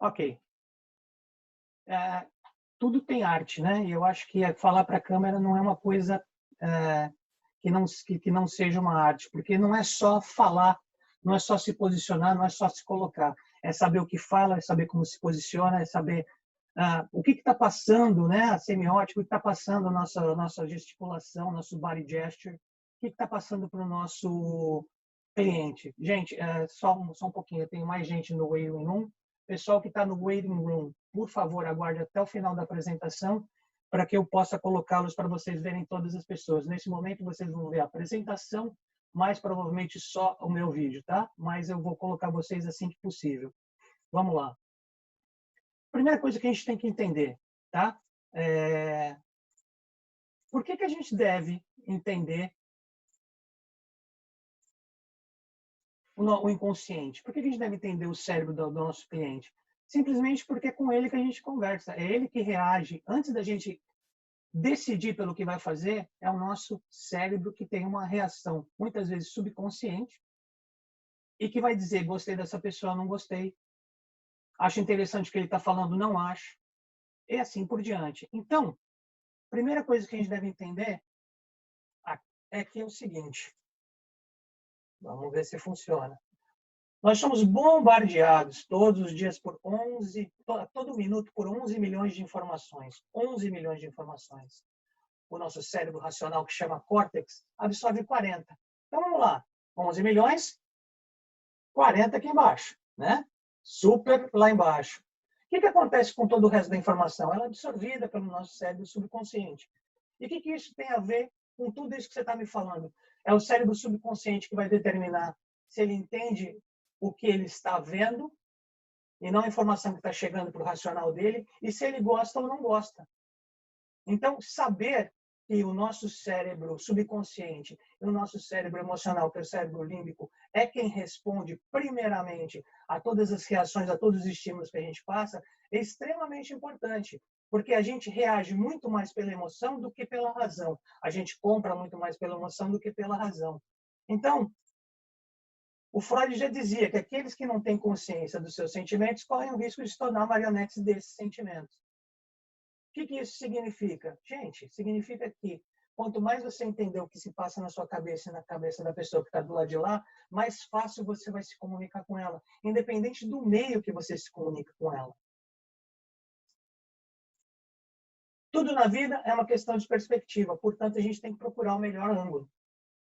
Ok. É, tudo tem arte, né? E eu acho que falar para a câmera não é uma coisa que não seja uma arte, porque não é só falar, não é só se posicionar, não é só se colocar. É saber o que fala, é saber como se posiciona, é saber o que está passando, né? A semiótica, o que está passando, a nossa gesticulação, nosso body gesture, o que está passando para o nosso cliente. Gente, só um pouquinho, eu tenho mais gente no waiting room. Pessoal que está no waiting room, por favor, aguarde até o final da apresentação para que eu possa colocá-los para vocês verem todas as pessoas. Nesse momento, vocês vão ver a apresentação, mais provavelmente só o meu vídeo, tá? Mas eu vou colocar vocês assim que possível. Vamos lá. Primeira coisa que a gente tem que entender, tá? Por que a gente deve entender o inconsciente? Por que a gente deve entender o cérebro do nosso cliente? Simplesmente porque é com ele que a gente conversa. É ele que reage. Antes da gente decidir pelo que vai fazer, é o nosso cérebro que tem uma reação, muitas vezes subconsciente, e que vai dizer: gostei dessa pessoa, não gostei. Acho interessante o que ele está falando, não acho. E assim por diante. Então, a primeira coisa que a gente deve entender é que é o seguinte. Vamos ver se funciona. Nós somos bombardeados todos os dias por 11, todo minuto por 11 milhões de informações. 11 milhões de informações. O nosso cérebro racional, que chama córtex, absorve 40. Então vamos lá. 11 milhões, 40 aqui embaixo, né? Super lá embaixo. O que acontece com todo o resto da informação? Ela é absorvida pelo nosso cérebro subconsciente. E o que isso tem a ver com tudo isso que você está me falando? É o cérebro subconsciente que vai determinar se ele entende o que ele está vendo e não a informação que está chegando para o racional dele, e se ele gosta ou não gosta. Então, saber que o nosso cérebro subconsciente e o nosso cérebro emocional, que é o cérebro límbico, é quem responde primeiramente a todas as reações, a todos os estímulos que a gente passa, é extremamente importante, porque a gente reage muito mais pela emoção do que pela razão. A gente compra muito mais pela emoção do que pela razão. Então, o Freud já dizia que aqueles que não têm consciência dos seus sentimentos correm o risco de se tornar marionetes desses sentimentos. O que isso significa? Gente, significa que quanto mais você entender o que se passa na sua cabeça e na cabeça da pessoa que está do lado de lá, mais fácil você vai se comunicar com ela, independente do meio que você se comunica com ela. Tudo na vida é uma questão de perspectiva, portanto, a gente tem que procurar o melhor ângulo.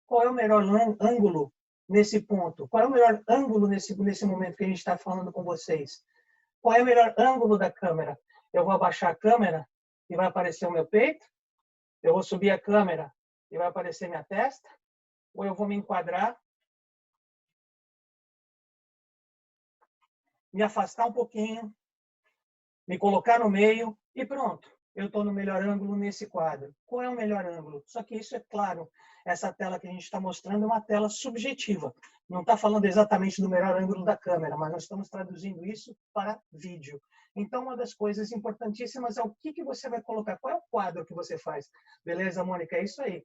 Qual é o melhor ângulo nesse ponto? Qual é o melhor ângulo nesse momento que a gente está falando com vocês? Qual é o melhor ângulo da câmera? Eu vou abaixar a câmera e vai aparecer o meu peito? Eu vou subir a câmera e vai aparecer minha testa? Ou eu vou me enquadrar, me afastar um pouquinho, me colocar no meio e pronto. Eu estou no melhor ângulo nesse quadro. Qual é o melhor ângulo? Só que isso é claro, essa tela que a gente está mostrando é uma tela subjetiva. Não está falando exatamente do melhor ângulo da câmera, mas nós estamos traduzindo isso para vídeo. Então, uma das coisas importantíssimas é o que você vai colocar. Qual é o quadro que você faz? Beleza, Mônica? É isso aí.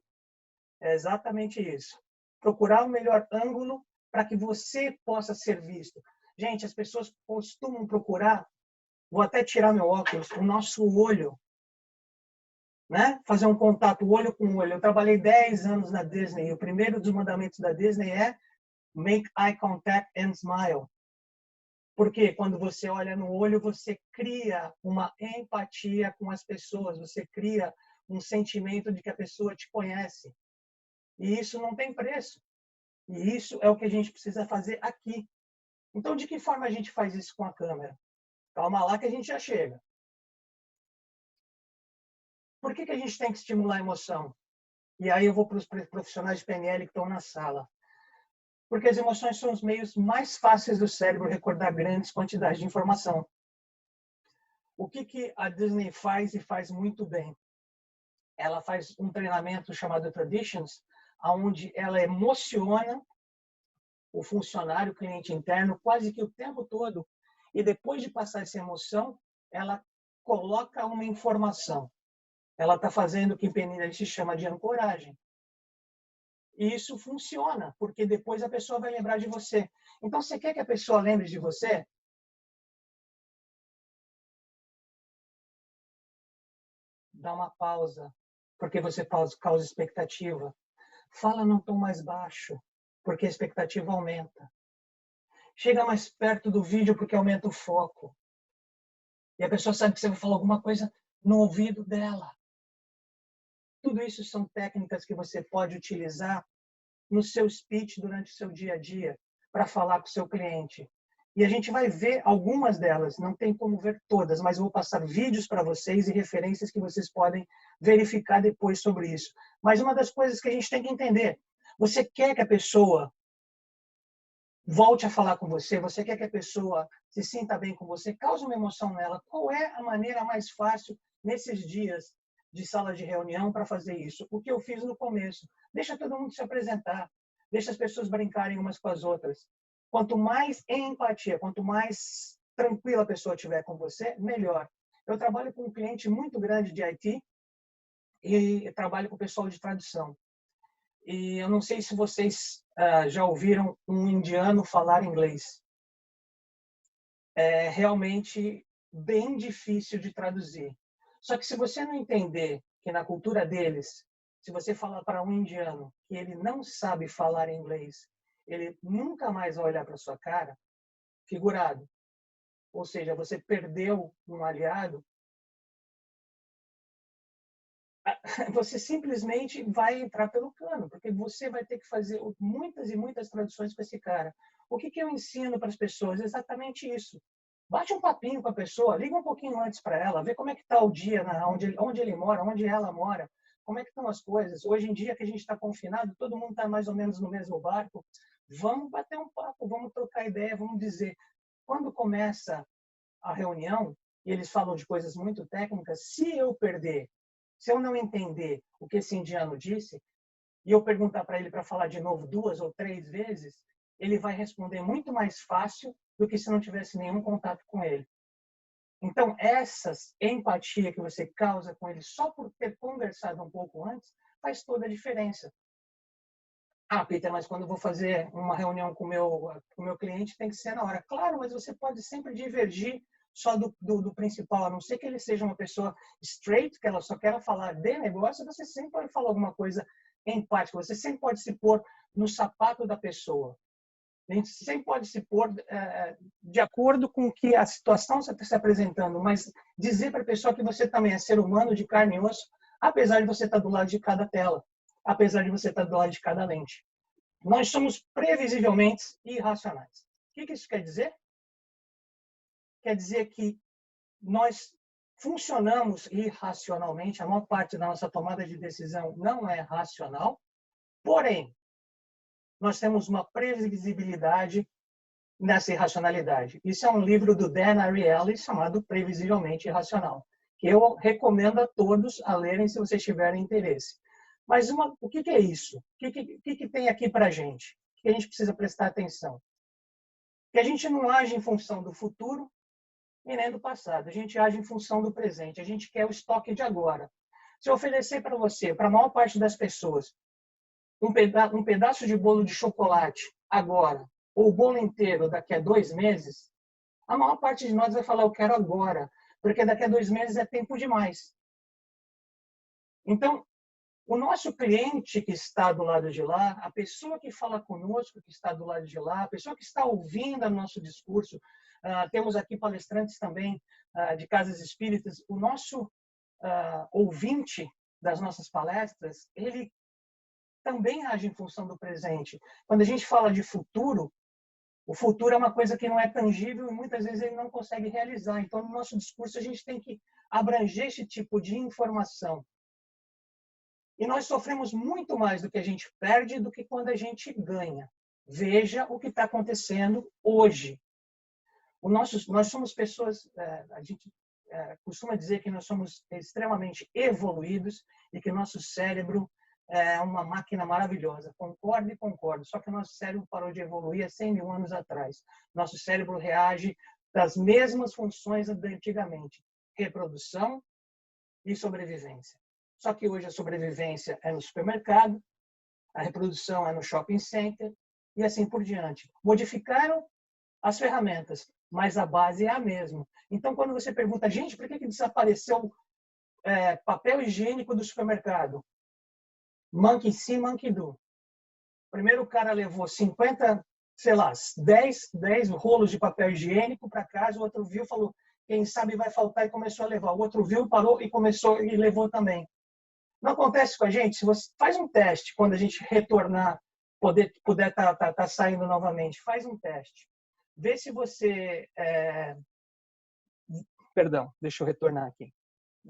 É exatamente isso. Procurar o melhor ângulo para que você possa ser visto. Gente, as pessoas costumam procurar, vou até tirar meu óculos, o nosso olho, né? Fazer um contato olho com olho. Eu trabalhei 10 anos na Disney e o primeiro dos mandamentos da Disney é make eye contact and smile. Porque quando você olha no olho, você cria uma empatia com as pessoas, você cria um sentimento de que a pessoa te conhece. E isso não tem preço. E isso é o que a gente precisa fazer aqui. Então, de que forma a gente faz isso com a câmera? Calma lá que a gente já chega. Por que a gente tem que estimular a emoção? E aí eu vou para os profissionais de PNL que estão na sala. Porque as emoções são os meios mais fáceis do cérebro recordar grandes quantidades de informação. O que a Disney faz e faz muito bem? Ela faz um treinamento chamado Traditions, onde ela emociona o funcionário, o cliente interno, quase que o tempo todo. E depois de passar essa emoção, ela coloca uma informação. Ela está fazendo o que em PNL se chama de ancoragem. E isso funciona, porque depois a pessoa vai lembrar de você. Então, você quer que a pessoa lembre de você? dá uma pausa, porque você causa expectativa. Fala num tom mais baixo, porque a expectativa aumenta. Chega mais perto do vídeo, porque aumenta o foco. E a pessoa sabe que você vai falar alguma coisa no ouvido dela. Tudo isso são técnicas que você pode utilizar no seu speech durante o seu dia a dia para falar com o seu cliente. E a gente vai ver algumas delas, não tem como ver todas, mas eu vou passar vídeos para vocês e referências que vocês podem verificar depois sobre isso. Mas uma das coisas que a gente tem que entender, você quer que a pessoa volte a falar com você, você quer que a pessoa se sinta bem com você, cause uma emoção nela. Qual é a maneira mais fácil nesses dias de sala de reunião para fazer isso? O que eu fiz no começo. Deixa todo mundo se apresentar, deixa as pessoas brincarem umas com as outras. Quanto mais empatia, quanto mais tranquila a pessoa estiver com você, melhor. Eu trabalho com um cliente muito grande de IT e trabalho com o pessoal de tradução. E eu não sei se vocês já ouviram um indiano falar inglês. É realmente bem difícil de traduzir. Só que se você não entender que na cultura deles, se você falar para um indiano que ele não sabe falar inglês, ele nunca mais vai olhar para sua cara, figurado. Ou seja, você perdeu um aliado, você simplesmente vai entrar pelo cano, porque você vai ter que fazer muitas e muitas traduções com esse cara. O que eu ensino para as pessoas? Exatamente isso. Bate um papinho com a pessoa, liga um pouquinho antes para ela, vê como é que está o dia, onde ele mora, onde ela mora, como é que estão as coisas. Hoje em dia que a gente está confinado, todo mundo está mais ou menos no mesmo barco. Vamos bater um papo, vamos trocar ideia, vamos dizer. Quando começa a reunião, e eles falam de coisas muito técnicas, se eu perder, se eu não entender o que esse indiano disse, e eu perguntar para ele para falar de novo 2 ou 3 vezes, ele vai responder muito mais fácil do que se não tivesse nenhum contato com ele. Então, essa empatia que você causa com ele só por ter conversado um pouco antes, faz toda a diferença. Ah, Peter, mas quando eu vou fazer uma reunião com o meu cliente, tem que ser na hora. Claro, mas você pode sempre divergir só do principal, a não ser que ele seja uma pessoa straight, que ela só quer falar de negócio, você sempre pode falar alguma coisa empática, você sempre pode se pôr no sapato da pessoa. A gente sempre pode se pôr de acordo com o que a situação está se apresentando, mas dizer para a pessoa que você também é ser humano de carne e osso, apesar de você estar do lado de cada tela, apesar de você estar do lado de cada lente. Nós somos previsivelmente irracionais. O que isso quer dizer? Quer dizer que nós funcionamos irracionalmente, a maior parte da nossa tomada de decisão não é racional, porém, nós temos uma previsibilidade nessa irracionalidade. Isso é um livro do Dan Ariely chamado Previsivelmente Irracional, que eu recomendo a todos a lerem se vocês tiverem interesse. Mas o que é isso? O que tem aqui para a gente? Que a gente precisa prestar atenção? Que a gente não age em função do futuro e nem do passado. A gente age em função do presente. A gente quer o estoque de agora. Se eu oferecer para você, para a maior parte das pessoas, um pedaço de bolo de chocolate agora, ou o bolo inteiro daqui a 2 meses, a maior parte de nós vai falar, eu quero agora, porque daqui a 2 meses é tempo demais. Então, o nosso cliente que está do lado de lá, a pessoa que fala conosco que está do lado de lá, a pessoa que está ouvindo o nosso discurso, temos aqui palestrantes também de casas espíritas, o nosso ouvinte das nossas palestras, ele também age em função do presente. Quando a gente fala de futuro, o futuro é uma coisa que não é tangível e muitas vezes ele não consegue realizar. Então, no nosso discurso, a gente tem que abranger esse tipo de informação. E nós sofremos muito mais do que a gente perde do que quando a gente ganha. Veja o que está acontecendo hoje. Nós somos pessoas, a gente costuma dizer que nós somos extremamente evoluídos e que nosso cérebro é uma máquina maravilhosa. Concordo e concordo. Só que o nosso cérebro parou de evoluir há 100 mil anos atrás. Nosso cérebro reage das mesmas funções de antigamente. Reprodução e sobrevivência. Só que hoje a sobrevivência é no supermercado, a reprodução é no shopping center e assim por diante. Modificaram as ferramentas, mas a base é a mesma. Então, quando você pergunta, gente, por que desapareceu papel higiênico do supermercado. Monkey see, monkey do. Primeiro o cara levou 50, sei lá, 10 rolos de papel higiênico para casa, o outro viu, falou, quem sabe vai faltar, e começou a levar. O outro viu, parou e começou e levou também. Não acontece com a gente? Se você faz um teste, quando a gente retornar, puder tá saindo novamente, faz um teste. Vê se você... Perdão, deixa eu retornar aqui.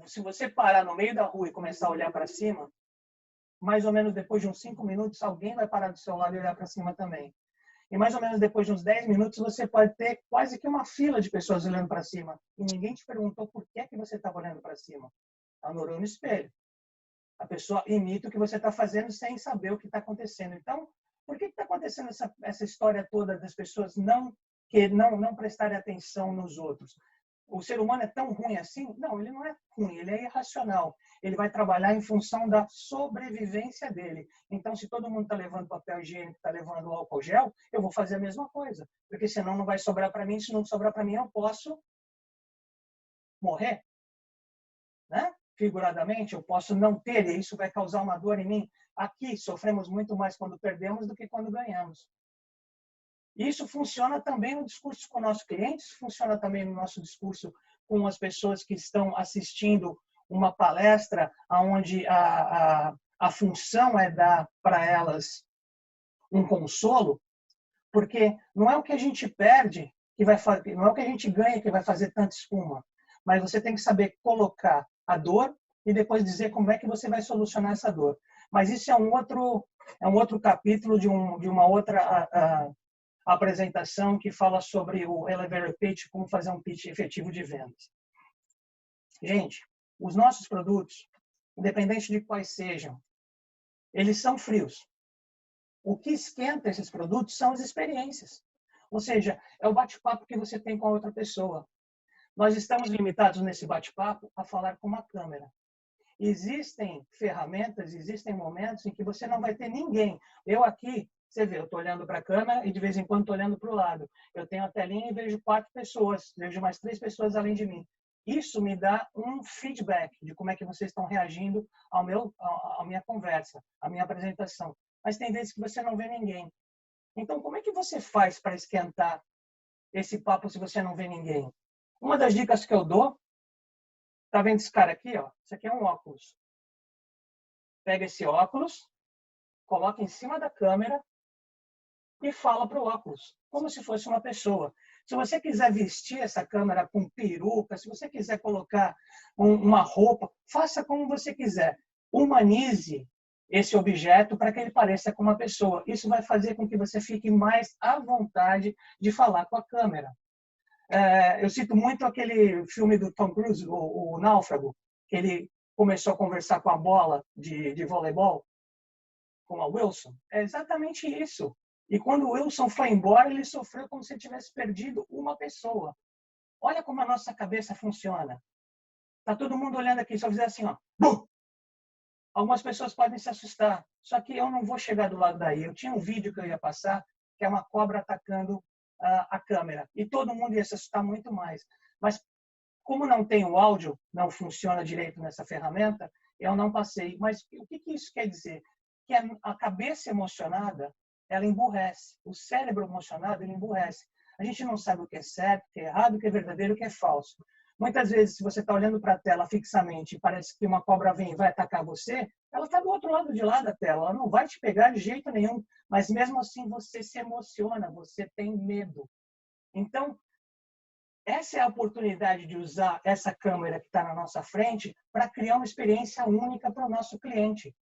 Se você parar no meio da rua e começar a olhar para cima, mais ou menos depois de uns 5 minutos, alguém vai parar do seu lado e olhar para cima também. E mais ou menos depois de uns 10 minutos, você pode ter quase que uma fila de pessoas olhando para cima. E ninguém te perguntou por que você estava olhando para cima. É um neurônio espelho. A pessoa imita o que você está fazendo sem saber o que está acontecendo. Então, por que está acontecendo essa história toda das pessoas não prestarem atenção nos outros? O ser humano é tão ruim assim? Não, ele não é ruim, ele é irracional. Ele vai trabalhar em função da sobrevivência dele. Então, se todo mundo está levando papel higiênico, está levando álcool gel, eu vou fazer a mesma coisa. Porque senão não vai sobrar para mim. Se não sobrar para mim, eu posso morrer. Né? Figuradamente, eu posso não ter, e isso vai causar uma dor em mim. Aqui, sofremos muito mais quando perdemos do que quando ganhamos. Isso funciona também no discurso com nossos clientes, funciona também no nosso discurso com as pessoas que estão assistindo uma palestra onde a função é dar para elas um consolo, porque não é o que a gente perde que vai fazer, não é o que a gente ganha que vai fazer tanta espuma, mas você tem que saber colocar a dor e depois dizer como é que você vai solucionar essa dor. Mas isso é um outro capítulo de uma outra apresentação que fala sobre o elevator pitch, como fazer um pitch efetivo de vendas. Gente, os nossos produtos, independente de quais sejam, eles são frios. O que esquenta esses produtos são as experiências. Ou seja, é o bate-papo que você tem com a outra pessoa. Nós estamos limitados nesse bate-papo a falar com uma câmera. Existem ferramentas, existem momentos em que você não vai ter ninguém. Eu aqui, você vê, eu estou olhando para a câmera e de vez em quando estou olhando para o lado. Eu tenho a telinha e vejo 4 pessoas, vejo mais 3 pessoas além de mim. Isso me dá um feedback de como é que vocês estão reagindo à minha conversa, à minha apresentação. Mas tem vezes que você não vê ninguém. Então, como é que você faz para esquentar esse papo se você não vê ninguém? Uma das dicas que eu dou, tá vendo esse cara aqui, ó? Isso aqui é um óculos. Pega esse óculos, coloca em cima da câmera e fala para o óculos, como se fosse uma pessoa. Se você quiser vestir essa câmera com peruca, se você quiser colocar uma roupa, faça como você quiser. Humanize esse objeto para que ele pareça com uma pessoa. Isso vai fazer com que você fique mais à vontade de falar com a câmera. Eu cito muito aquele filme do Tom Cruise, o Náufrago, que ele começou a conversar com a bola de voleibol, com a Wilson. É exatamente isso. E quando o Wilson foi embora, ele sofreu como se tivesse perdido uma pessoa. Olha como a nossa cabeça funciona. Tá todo mundo olhando aqui, se eu fizer assim, ó, bum! Algumas pessoas podem se assustar, só que eu não vou chegar do lado daí. Eu tinha um vídeo que eu ia passar, que é uma cobra atacando a câmera, e todo mundo ia se assustar muito mais. Mas como não tem o áudio, não funciona direito nessa ferramenta, eu não passei. Mas o que isso quer dizer? Que a cabeça emocionada, ela emburrece. O cérebro emocionado, ele emburrece. A gente não sabe o que é certo, o que é errado, o que é verdadeiro, o que é falso. Muitas vezes, se você está olhando para a tela fixamente e parece que uma cobra vem e vai atacar você, ela está do outro lado de lá da tela, ela não vai te pegar de jeito nenhum, mas mesmo assim você se emociona, você tem medo. Então, essa é a oportunidade de usar essa câmera que está na nossa frente para criar uma experiência única para o nosso cliente.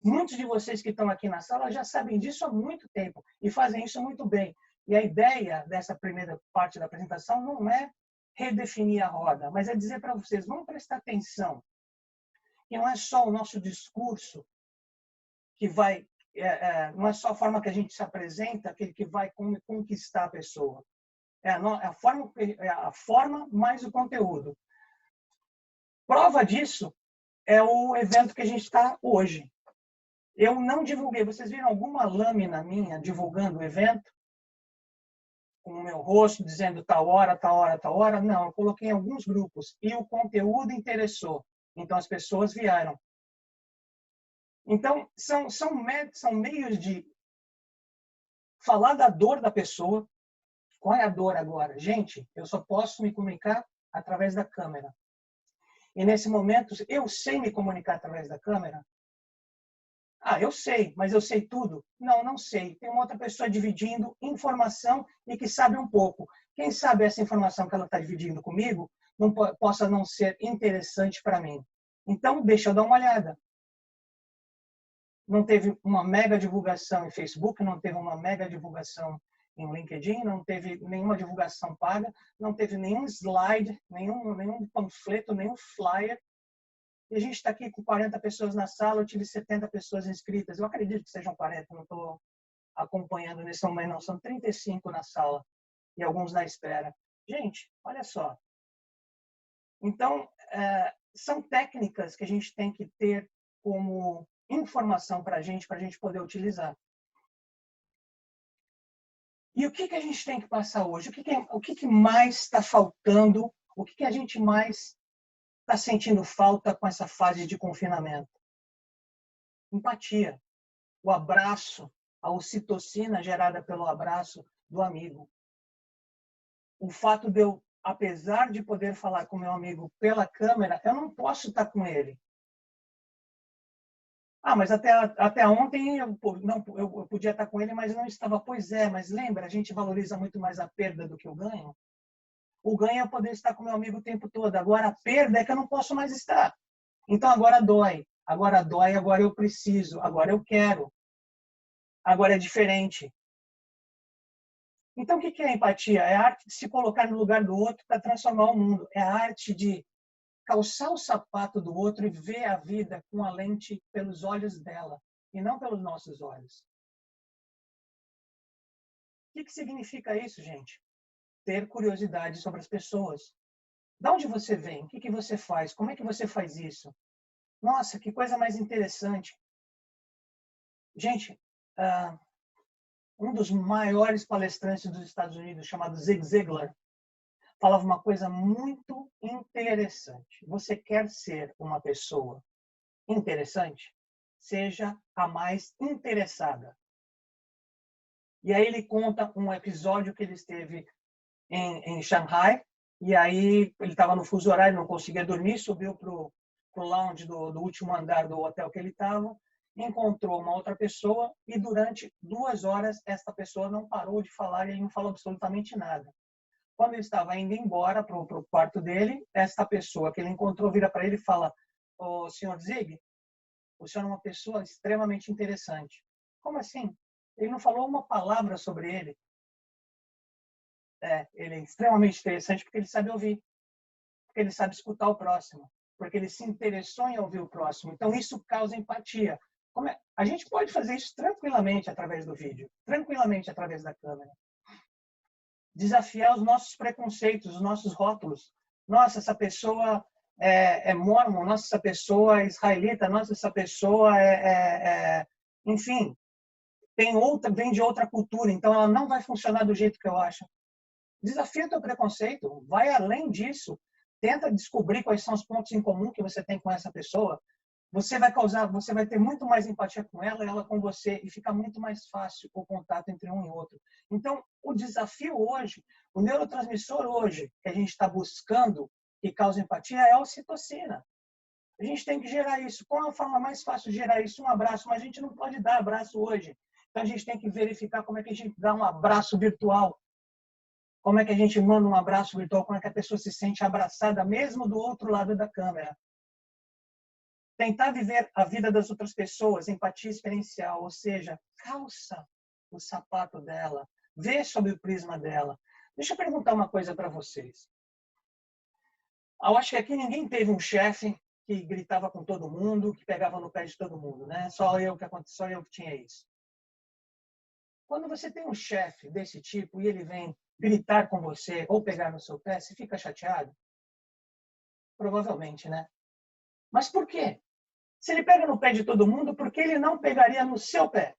Muitos de vocês que estão aqui na sala já sabem disso há muito tempo e fazem isso muito bem. E a ideia dessa primeira parte da apresentação não é redefinir a roda, mas é dizer para vocês, vamos prestar atenção, que não é só o nosso discurso que vai, não é só a forma que a gente se apresenta, aquele que vai conquistar a pessoa. É a forma mais o conteúdo. Prova disso é o evento que a gente está hoje. Eu não divulguei. Vocês viram alguma lâmina minha divulgando o evento? Com o meu rosto, dizendo tal hora, tal hora, tal hora? Não, eu coloquei em alguns grupos. E o conteúdo interessou. Então, as pessoas vieram. Então, são meios de falar da dor da pessoa. Qual é a dor agora? Gente, eu só posso me comunicar através da câmera. E, nesse momento, eu sei me comunicar através da câmera? Ah, eu sei, mas eu sei tudo? Não, não sei. Tem uma outra pessoa dividindo informação e que sabe um pouco. Quem sabe essa informação que ela está dividindo comigo possa não ser interessante para mim. Então, deixa eu dar uma olhada. Não teve uma mega divulgação em Facebook, não teve uma mega divulgação em LinkedIn, não teve nenhuma divulgação paga, não teve nenhum slide, nenhum panfleto, nenhum flyer. E a gente está aqui com 40 pessoas na sala, eu tive 70 pessoas inscritas. Eu acredito que sejam 40, não estou acompanhando nesse momento, não. São 35 na sala e alguns na espera. Gente, olha só. Então, são técnicas que a gente tem que ter como informação para a gente poder utilizar. E o que a gente tem que passar hoje? O que mais está faltando? O que a gente mais está sentindo falta com essa fase de confinamento? Empatia. O abraço, a ocitocina gerada pelo abraço do amigo. O fato de eu, apesar de poder falar com meu amigo pela câmera, eu não posso estar com ele. Ah, mas até ontem eu podia estar com ele, mas não estava. Pois é, mas lembra, a gente valoriza muito mais a perda do que o ganho. O ganho é poder estar com meu amigo o tempo todo. Agora a perda é que eu não posso mais estar. Então agora dói, agora eu preciso, agora eu quero. Agora é diferente. Então, o que é empatia? É a arte de se colocar no lugar do outro para transformar o mundo. É a arte de calçar o sapato do outro e ver a vida com a lente pelos olhos dela e não pelos nossos olhos. O que significa isso, gente? Ter curiosidade sobre as pessoas. De onde você vem? O que você faz? Como é que você faz isso? Nossa, que coisa mais interessante. Gente, um dos maiores palestrantes dos Estados Unidos, chamado Zig Ziglar, falava uma coisa muito interessante. Você quer ser uma pessoa interessante? Seja a mais interessada. E aí ele conta um episódio que ele esteve em Xangai, e aí ele estava no fuso horário, não conseguia dormir, subiu para o lounge do último andar do hotel que ele estava, encontrou uma outra pessoa e durante 2 horas esta pessoa não parou de falar e ele não falou absolutamente nada. Quando ele estava indo embora para o quarto dele, esta pessoa que ele encontrou vira para ele e fala: "Ô, senhor Zig, o senhor é uma pessoa extremamente interessante." Como assim? Ele não falou uma palavra sobre ele. Ele é extremamente interessante porque ele sabe ouvir, porque ele sabe escutar o próximo, porque ele se interessou em ouvir o próximo. Então, isso causa empatia. A gente pode fazer isso tranquilamente através do vídeo, tranquilamente através da câmera. Desafiar os nossos preconceitos, os nossos rótulos. Nossa, essa pessoa é mormon, nossa, essa pessoa é israelita, nossa, essa pessoa enfim, vem de outra cultura, então ela não vai funcionar do jeito que eu acho. Desafia teu preconceito, vai além disso, tenta descobrir quais são os pontos em comum que você tem com essa pessoa. Você vai ter muito mais empatia com ela e ela com você, e fica muito mais fácil o contato entre um e outro. Então, o desafio hoje, o neurotransmissor hoje que a gente está buscando que causa empatia é a ocitocina. A gente tem que gerar isso. Qual é a forma mais fácil de gerar isso? Um abraço, mas a gente não pode dar abraço hoje. Então, a gente tem que verificar como é que a gente dá um abraço virtual. Como é que a gente manda um abraço virtual, como é que a pessoa se sente abraçada, mesmo do outro lado da câmera. Tentar viver a vida das outras pessoas, empatia experiencial, ou seja, calça o sapato dela, vê sob o prisma dela. Deixa eu perguntar uma coisa para vocês. Eu acho que aqui ninguém teve um chefe que gritava com todo mundo, que pegava no pé de todo mundo, né? Só eu que tinha isso. Quando você tem um chefe desse tipo e ele vem gritar com você ou pegar no seu pé, você fica chateado? Provavelmente, né? Mas por quê? Se ele pega no pé de todo mundo, por que ele não pegaria no seu pé?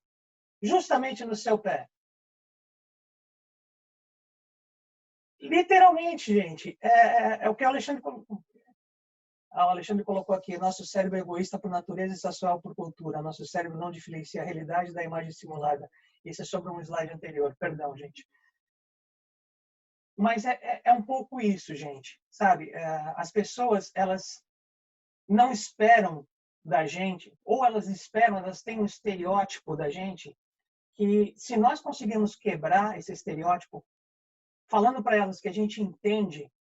Justamente no seu pé. Literalmente, gente. É o que o Alexandre... O Alexandre colocou aqui, nosso cérebro é egoísta por natureza e social por cultura. Nosso cérebro não diferencia a realidade da imagem simulada. Isso é sobre um slide anterior. Perdão, gente. Mas é um pouco isso, gente. Sabe? As pessoas, elas não esperam da gente, ou elas esperam, elas têm um estereótipo da gente, que se nós conseguirmos quebrar esse estereótipo, falando para elas que a gente entende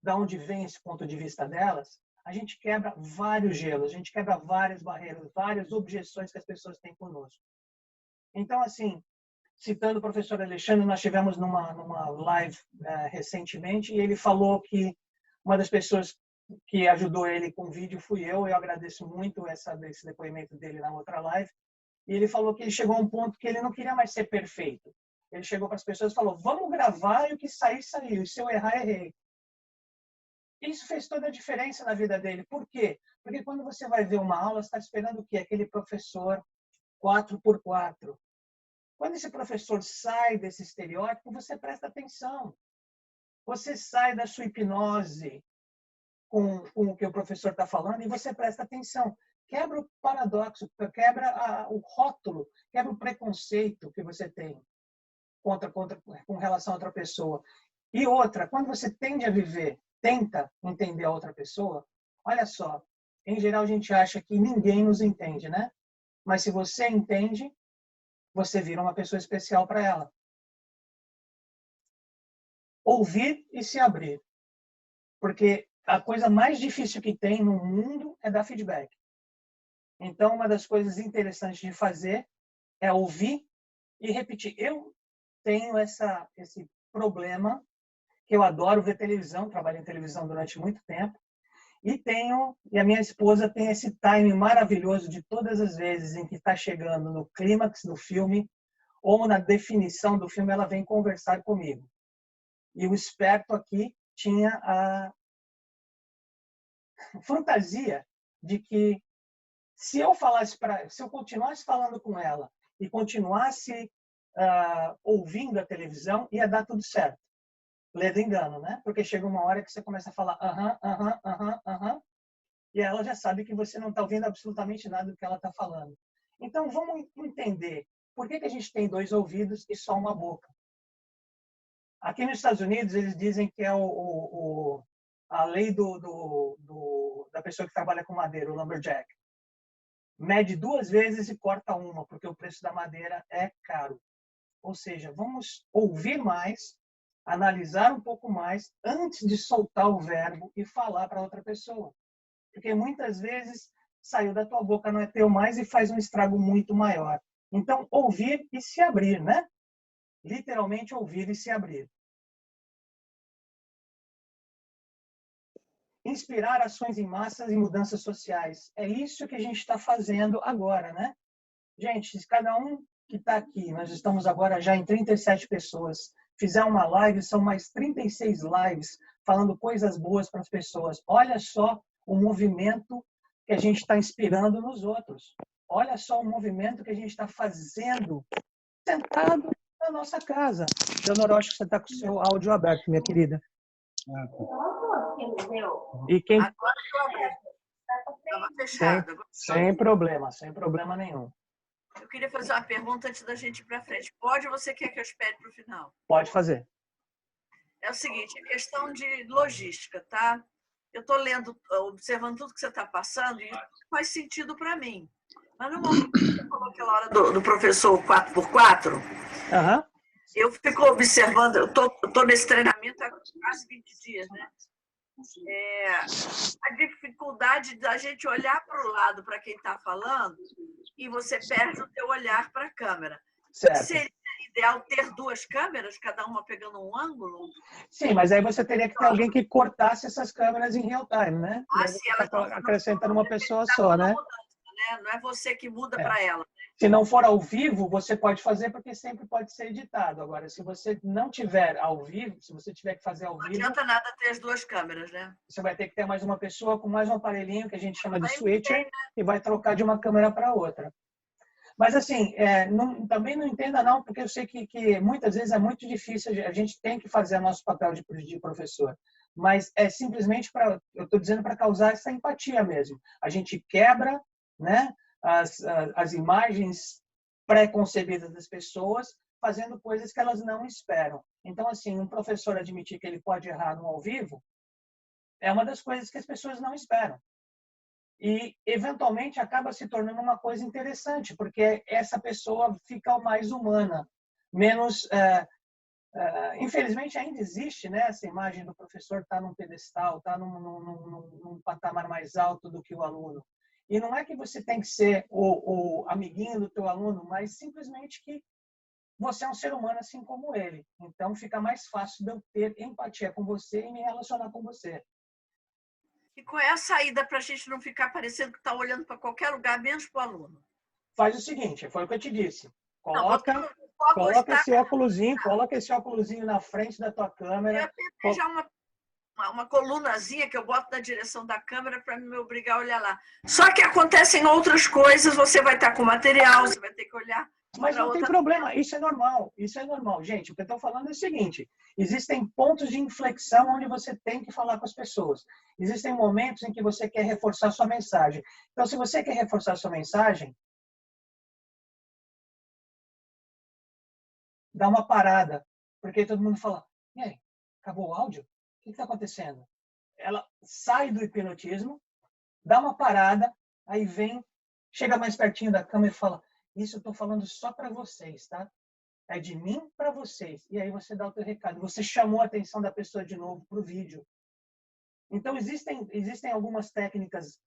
de onde vem esse ponto de vista delas, a gente quebra vários gelos, a gente quebra várias barreiras, várias objeções que as pessoas têm conosco. Então, assim, citando o professor Alexandre, nós tivemos numa live recentemente, e ele falou que uma das pessoas que ajudou ele com o vídeo fui eu agradeço muito esse depoimento dele na outra live, e ele falou que ele chegou a um ponto que ele não queria mais ser perfeito. Ele chegou para as pessoas e falou, vamos gravar e o que sair, saiu, e se eu errar, errei. Isso fez toda a diferença na vida dele. Por quê? Porque quando você vai ver uma aula, você está esperando o quê? Aquele professor 4x4. Quando esse professor sai desse estereótipo, você presta atenção. Você sai da sua hipnose com o que o professor está falando e você presta atenção. Quebra o paradoxo, quebra o rótulo, quebra o preconceito que você tem com relação a outra pessoa. E outra, quando você tende a viver, tenta entender a outra pessoa, olha só, em geral a gente acha que ninguém nos entende, né? Mas se você entende, você vira uma pessoa especial para ela. Ouvir e se abrir. Porque a coisa mais difícil que tem no mundo é dar feedback. Então, uma das coisas interessantes de fazer é ouvir e repetir. Eu tenho esse problema, que eu adoro ver televisão, trabalho em televisão durante muito tempo, e a minha esposa tem esse time maravilhoso de todas as vezes em que está chegando no clímax do filme ou na definição do filme, ela vem conversar comigo. E o esperto aqui tinha a fantasia de que se eu continuasse falando com ela e continuasse ouvindo a televisão, ia dar tudo certo. Ledo engano, né? Porque chega uma hora que você começa a falar aham, e ela já sabe que você não está ouvindo absolutamente nada do que ela está falando. Então, vamos entender por que a gente tem 2 ouvidos e só uma boca. Aqui nos Estados Unidos, eles dizem que é a lei da pessoa que trabalha com madeira, o lumberjack. Mede 2 vezes e corta uma, porque o preço da madeira é caro. Ou seja, vamos ouvir mais, analisar um pouco mais antes de soltar o verbo e falar para outra pessoa. Porque muitas vezes saiu da tua boca, não é teu mais e faz um estrago muito maior. Então, ouvir e se abrir, né? Literalmente ouvir e se abrir. Inspirar ações em massas e mudanças sociais. É isso que a gente está fazendo agora, né? Gente, se cada um que está aqui, nós estamos agora já em 37 pessoas, fizer uma live, são mais 36 lives falando coisas boas para as pessoas. Olha só o movimento que a gente está inspirando nos outros. Olha só o movimento que a gente está fazendo sentado na nossa casa. Leonor, acho que você está com o seu áudio aberto, minha querida. E quem... Agora eu abri. Estava fechado. Sem problema nenhum. Eu queria fazer uma pergunta antes da gente ir para frente. Pode ou você quer que eu espere para o final? Pode fazer. É o seguinte, a questão de logística, tá? Eu estou lendo, observando tudo que você está passando e faz sentido para mim. Mas no momento que você falou aquela hora do professor 4x4, eu fico observando, eu estou nesse treinamento há quase 20 dias, né? A dificuldade da gente olhar para o lado para quem está falando e você perde o teu olhar para a câmera. Certo. Seria ideal ter 2 câmeras, cada uma pegando um ângulo? Sim, mas aí você teria que ter alguém que cortasse essas câmeras em real time, né? Se ela tá acrescentando uma pessoa só, né? Não é você que muda para ela. Se não for ao vivo, você pode fazer porque sempre pode ser editado. Agora, se você não tiver ao vivo, se você tiver que fazer ao vivo... Não adianta nada ter as 2 câmeras, né? Você vai ter que ter mais uma pessoa com mais um aparelhinho que a gente chama de switcher e vai trocar de uma câmera para outra. Mas, assim, também não entenda não, porque eu sei que muitas vezes é muito difícil, a gente tem que fazer o nosso papel de professor. mas é simplesmente para, eu estou dizendo, para causar essa empatia mesmo. A gente quebra, né, as imagens pré-concebidas das pessoas, fazendo coisas que elas não esperam. Então, assim, um professor admitir que ele pode errar no ao vivo é uma das coisas que as pessoas não esperam. E, eventualmente, acaba se tornando uma coisa interessante, porque essa pessoa fica mais humana, menos... infelizmente, ainda existe, né, essa imagem do professor estar num pedestal, estar num patamar mais alto do que o aluno. E não é que você tem que ser o amiguinho do teu aluno, mas simplesmente que você é um ser humano assim como ele. Então, fica mais fácil de eu ter empatia com você e me relacionar com você. E qual é a saída para a gente não ficar parecendo que está olhando para qualquer lugar, menos para o aluno? Faz o seguinte, foi o que eu te disse. Não, Coloca esse óculosinho na frente da tua câmera. Eu já uma colunazinha que eu boto na direção da câmera para me obrigar a olhar lá. Só que acontecem outras coisas, você vai estar com material, você vai ter que olhar. Mas não tem problema, isso é normal, Gente, o que eu estou falando é o seguinte, existem pontos de inflexão onde você tem que falar com as pessoas. Existem momentos em que você quer reforçar sua mensagem. Então, se você quer reforçar sua mensagem, dá uma parada, porque todo mundo fala, e aí, acabou o áudio? O que está acontecendo? Ela sai do hipnotismo, dá uma parada, aí vem, chega mais pertinho da câmera e fala, isso eu estou falando só para vocês, tá? É de mim para vocês. E aí você dá o teu recado. Você chamou a atenção da pessoa de novo para o vídeo. Então, existem algumas técnicas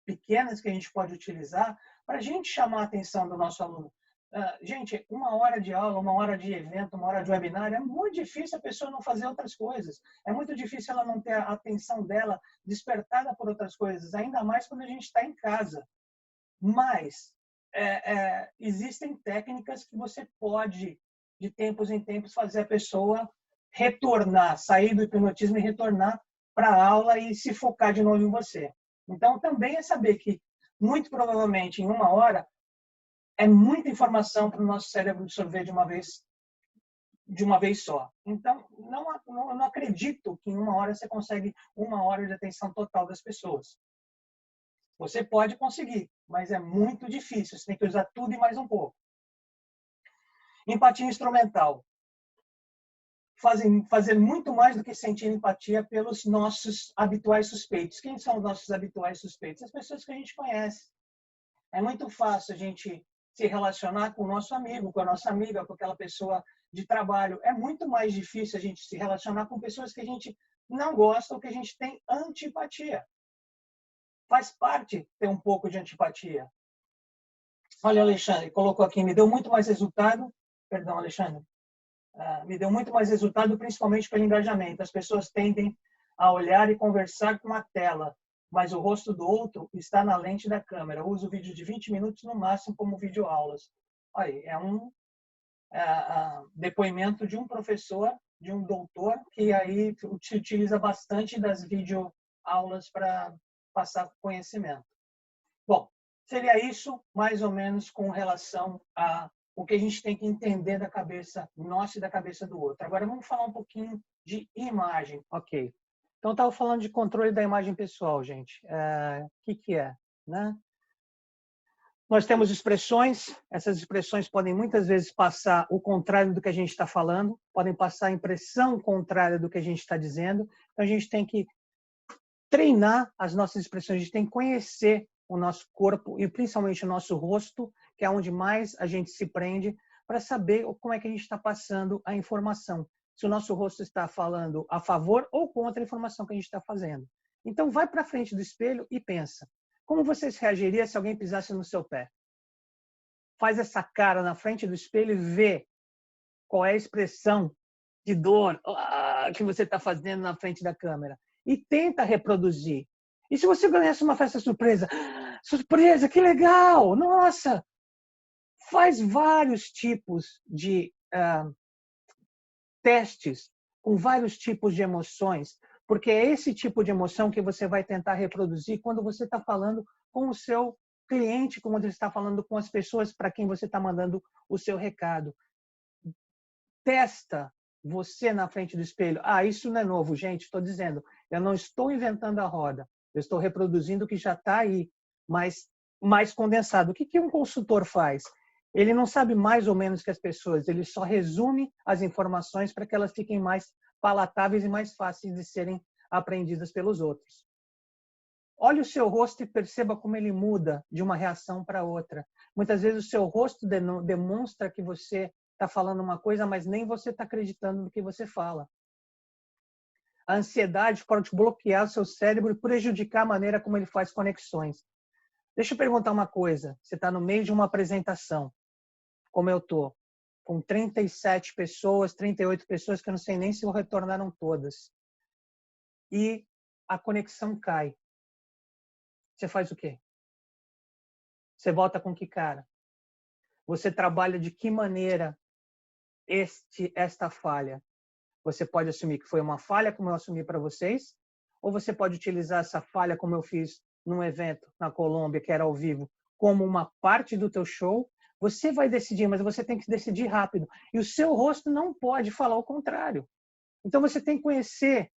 pequenas que a gente pode utilizar para a gente chamar a atenção do nosso aluno. Gente, 1 hora de aula, 1 hora de evento, 1 hora de webinar, é muito difícil a pessoa não fazer outras coisas. É muito difícil ela não ter a atenção dela despertada por outras coisas, ainda mais quando a gente está em casa. Mas existem técnicas que você pode, de tempos em tempos, fazer a pessoa retornar, sair do hipnotismo e retornar para a aula e se focar de novo em você. Então, também é saber que, muito provavelmente, em 1 hora, é muita informação para o nosso cérebro absorver de uma vez só. Então, não acredito que em 1 hora você consegue 1 hora de atenção total das pessoas. Você pode conseguir, mas é muito difícil. Você tem que usar tudo e mais um pouco. Empatia instrumental. Fazer muito mais do que sentir empatia pelos nossos habituais suspeitos. Quem são os nossos habituais suspeitos? As pessoas que a gente conhece. É muito fácil a gente se relacionar com o nosso amigo, com a nossa amiga, com aquela pessoa de trabalho. É muito mais difícil a gente se relacionar com pessoas que a gente não gosta ou que a gente tem antipatia. Faz parte ter um pouco de antipatia. Olha, Alexandre, colocou aqui, me deu muito mais resultado. Perdão, Alexandre. Me deu muito mais resultado, principalmente pelo engajamento. As pessoas tendem a olhar e conversar com a tela, mas o rosto do outro está na lente da câmera. Eu uso vídeo de 20 minutos no máximo como videoaulas. Aí, é um depoimento de um professor, de um doutor, que aí utiliza bastante das videoaulas para passar conhecimento. Bom, seria isso, mais ou menos, com relação a o que a gente tem que entender da cabeça nossa e da cabeça do outro. Agora, vamos falar um pouquinho de imagem. Ok. Então, estava falando de controle da imagem pessoal, gente. O que é? Né? Nós temos expressões. Essas expressões podem, muitas vezes, passar o contrário do que a gente está falando, podem passar a impressão contrária do que a gente está dizendo. Então, a gente tem que treinar as nossas expressões, a gente tem que conhecer o nosso corpo e principalmente o nosso rosto, que é onde mais a gente se prende, para saber como é que a gente está passando a informação. Se o nosso rosto está falando a favor ou contra a informação que a gente está fazendo. Então, vai para frente do espelho e pensa. Como você reagiria se alguém pisasse no seu pé? Faz essa cara na frente do espelho e vê qual é a expressão de dor que você está fazendo na frente da câmera. E tenta reproduzir. E se você ganhasse uma festa surpresa? Surpresa, que legal! Nossa! Faz vários tipos de testes com vários tipos de emoções, porque é esse tipo de emoção que você vai tentar reproduzir quando você está falando com o seu cliente, quando você está falando com as pessoas para quem você está mandando o seu recado. Testa você na frente do espelho. Ah, isso não é novo, gente. Estou dizendo, eu não estou inventando a roda. Eu estou reproduzindo o que já está aí, mas mais condensado. O que um consultor faz? Ele não sabe mais ou menos que as pessoas, ele só resume as informações para que elas fiquem mais palatáveis e mais fáceis de serem aprendidas pelos outros. Olhe o seu rosto e perceba como ele muda de uma reação para outra. Muitas vezes o seu rosto demonstra que você está falando uma coisa, mas nem você está acreditando no que você fala. A ansiedade pode bloquear o seu cérebro e prejudicar a maneira como ele faz conexões. Deixa eu perguntar uma coisa. Você está no meio de uma apresentação, como eu estou, com 37 pessoas, 38 pessoas, que eu não sei nem se retornaram todas. E a conexão cai. Você faz o quê? Você volta com que cara? Você trabalha de que maneira esta falha? Você pode assumir que foi uma falha, como eu assumi para vocês, ou você pode utilizar essa falha, como eu fiz num evento na Colômbia, que era ao vivo, como uma parte do teu show. Você vai decidir, mas você tem que decidir rápido. E o seu rosto não pode falar o contrário. Então você tem que conhecer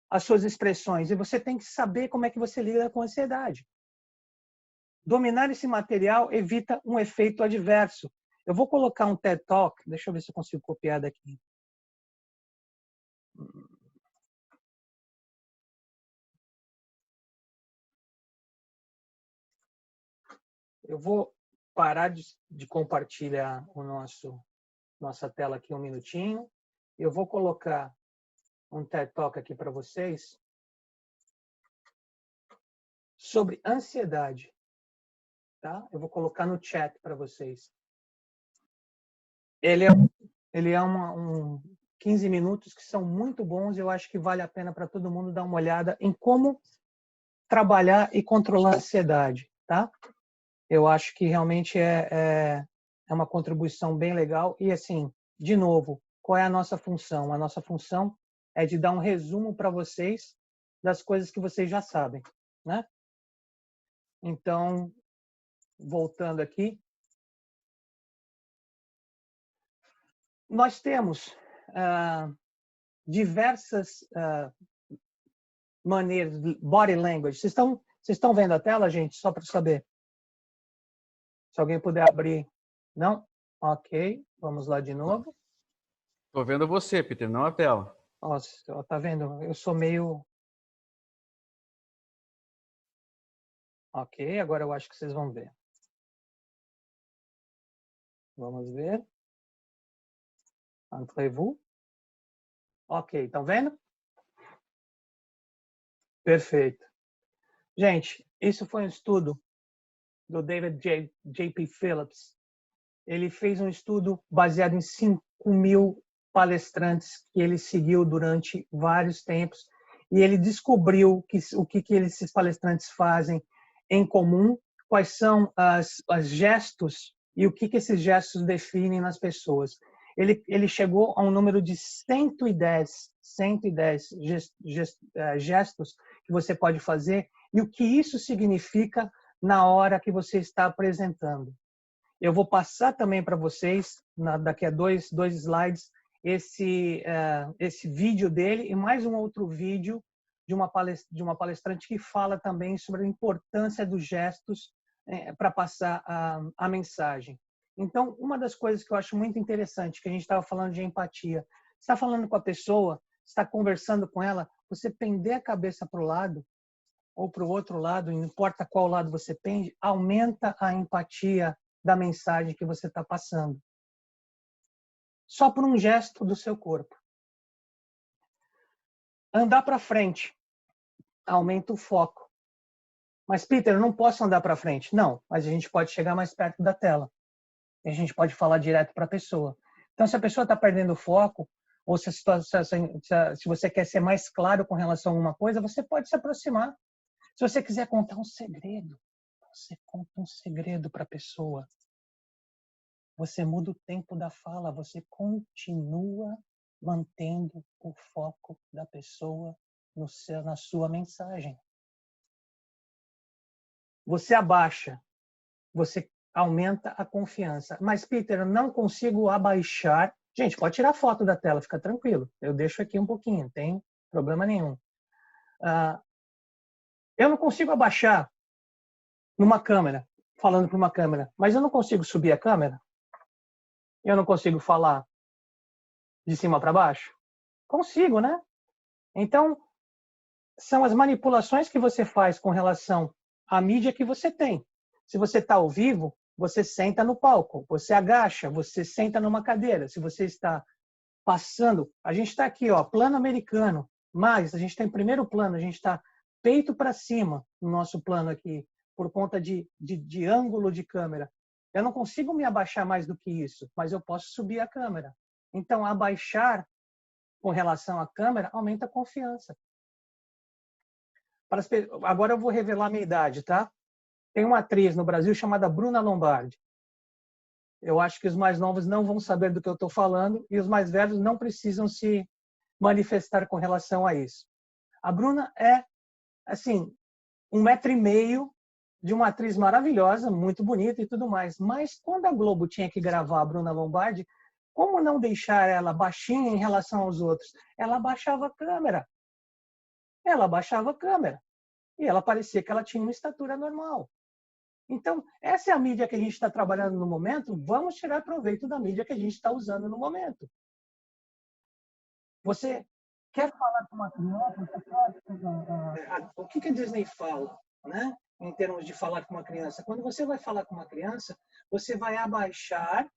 as suas expressões e você tem que saber como é que você lida com a ansiedade. Dominar esse material evita um efeito adverso. Eu vou colocar um TED Talk, deixa eu ver se eu consigo copiar daqui. Eu vou parar de compartilhar nossa tela aqui um minutinho. Eu vou colocar um TED Talk aqui para vocês sobre ansiedade. Tá? Eu vou colocar no chat para vocês. Ele é 15 minutos que são muito bons. Eu acho que vale a pena para todo mundo dar uma olhada em como trabalhar e controlar a ansiedade. Tá? Eu acho que realmente é uma contribuição bem legal. E, assim, de novo, qual é a nossa função? A nossa função é de dar um resumo para vocês das coisas que vocês já sabem, né? Então, voltando aqui, nós temos diversas maneiras, body language. Vocês estão vendo a tela, gente? Só para saber. Se alguém puder abrir. Não? Ok. Vamos lá de novo. Estou vendo você, Peter, não a tela. Nossa, tá vendo? Eu sou meio... Ok, agora eu acho que vocês vão ver. Vamos ver. Entrez-vous. Ok, estão vendo? Perfeito. Gente, isso foi um estudo do David J.P. Phillips. Ele fez um estudo baseado em 5.000 palestrantes que ele seguiu durante vários tempos e ele descobriu o que esses palestrantes fazem em comum, quais são os gestos e o que esses gestos definem nas pessoas. Ele chegou a um número de 110 gestos que você pode fazer e o que isso significa na hora que você está apresentando. Eu vou passar também para vocês, daqui a dois slides, esse vídeo dele e mais um outro vídeo de uma palestrante que fala também sobre a importância dos gestos para passar a mensagem. Então, uma das coisas que eu acho muito interessante, que a gente estava falando de empatia, você está falando com a pessoa, está conversando com ela, você pender a cabeça para o lado ou para o outro lado, não importa qual lado você pende, aumenta a empatia da mensagem que você está passando. Só por um gesto do seu corpo. Andar para frente aumenta o foco. Mas, Peter, eu não posso andar para frente. Não, mas a gente pode chegar mais perto da tela. E a gente pode falar direto para a pessoa. Então, se a pessoa está perdendo o foco, ou se você quer ser mais claro com relação a alguma coisa, você pode se aproximar. Se você quiser contar um segredo, você conta um segredo para a pessoa. Você muda o tempo da fala, você continua mantendo o foco da pessoa na sua mensagem. Você abaixa, você aumenta a confiança. Mas, Peter, eu não consigo abaixar Gente, pode tirar foto da tela, fica tranquilo. Eu deixo aqui um pouquinho, não tem problema nenhum. Eu não consigo abaixar numa câmera, falando para uma câmera, mas eu não consigo subir a câmera? Eu não consigo falar de cima para baixo? Consigo, né? Então, são as manipulações que você faz com relação à mídia que você tem. Se você está ao vivo, você senta no palco, você agacha, você senta numa cadeira. Se você está passando, a gente está aqui, ó, plano americano, mas a gente tem primeiro plano, a gente está peito para cima no nosso plano aqui, por conta de ângulo de câmera. Eu não consigo me abaixar mais do que isso, mas eu posso subir a câmera. Então, abaixar com relação à câmera aumenta a confiança. Agora eu vou revelar a minha idade, tá? Tem uma atriz no Brasil chamada Bruna Lombardi. Eu acho que os mais novos não vão saber do que eu estou falando e os mais velhos não precisam se manifestar com relação a isso. A Bruna é, assim, 1,5 m de uma atriz maravilhosa, muito bonita e tudo mais. Mas quando a Globo tinha que gravar a Bruna Lombardi, como não deixar ela baixinha em relação aos outros? Ela abaixava a câmera. Ela abaixava a câmera. E ela parecia que ela tinha uma estatura normal. Então, essa é a mídia que a gente está trabalhando no momento. Vamos tirar proveito da mídia que a gente está usando no momento. Você quer falar com uma criança? O que a Disney fala, né? Em termos de falar com uma criança? Quando você vai falar com uma criança, você vai abaixar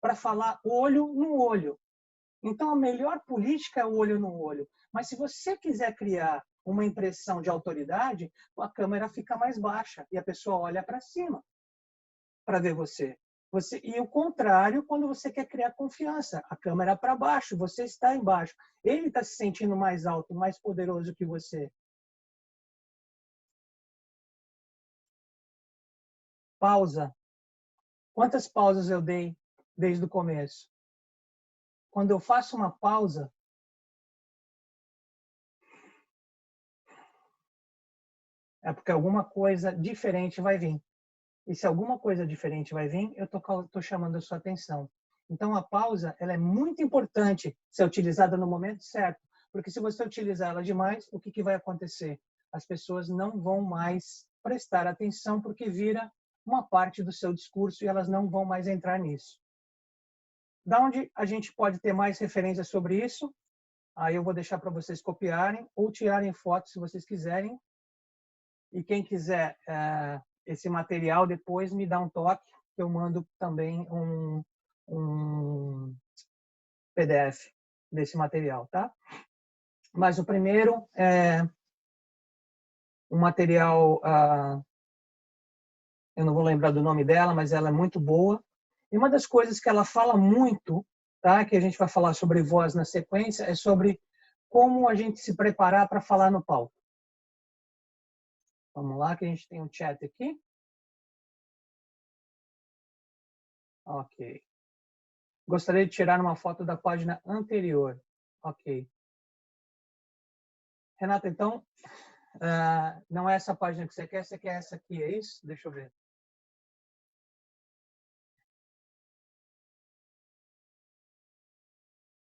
para falar olho no olho. Então, a melhor política é o olho no olho. Mas se você quiser criar uma impressão de autoridade, a câmera fica mais baixa e a pessoa olha para cima para ver você. E o contrário, quando você quer criar confiança, a câmera para baixo, você está embaixo. Ele está se sentindo mais alto, mais poderoso que você. Pausa. Quantas pausas eu dei desde o começo? Quando eu faço uma pausa, é porque alguma coisa diferente vai vir. E se alguma coisa diferente vai vir, eu estou chamando a sua atenção. Então, a pausa ela é muito importante ser utilizada no momento certo, porque se você utilizar ela demais, o que vai acontecer? As pessoas não vão mais prestar atenção, porque vira uma parte do seu discurso e elas não vão mais entrar nisso. Da onde a gente pode ter mais referências sobre isso? Aí eu vou deixar para vocês copiarem ou tirarem fotos se vocês quiserem. E quem quiser esse material, depois me dá um toque, que eu mando também um PDF desse material, tá? Mas o primeiro é um material, eu não vou lembrar do nome dela, mas ela é muito boa. E uma das coisas que ela fala muito, tá? Que a gente vai falar sobre voz na sequência, é sobre como a gente se preparar para falar no palco. Vamos lá, que a gente tem um chat aqui. Ok. Gostaria de tirar uma foto da página anterior. Ok. Renata, então, não é essa página que você quer essa aqui, é isso? Deixa eu ver.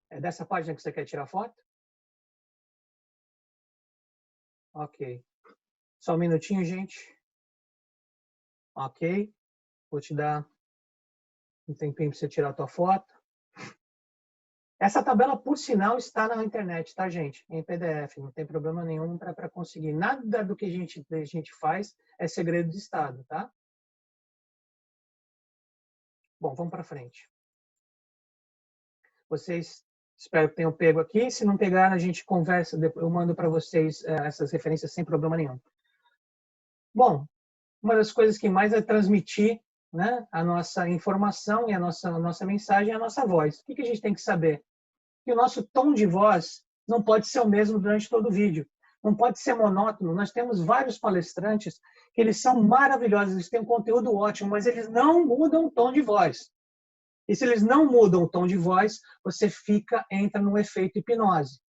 É dessa página que você quer tirar foto? Ok. Só um minutinho, gente. Ok. Vou te dar um tempinho para você tirar a tua foto. Essa tabela, por sinal, está na internet, tá, gente? Em PDF. Não tem problema nenhum para conseguir. Nada do que a gente faz é segredo de Estado, tá? Bom, vamos para frente. Vocês, espero que tenham pego aqui. Se não pegar, a gente conversa. Eu mando para vocês essas referências sem problema nenhum. Bom, uma das coisas que mais é transmitir, né, a nossa informação e a nossa mensagem é a nossa voz. O que a gente tem que saber? Que o nosso tom de voz não pode ser o mesmo durante todo o vídeo. Não pode ser monótono. Nós temos vários palestrantes que eles são maravilhosos, eles têm um conteúdo ótimo, mas eles não mudam o tom de voz. E se eles não mudam o tom de voz, você entra no efeito hipnose.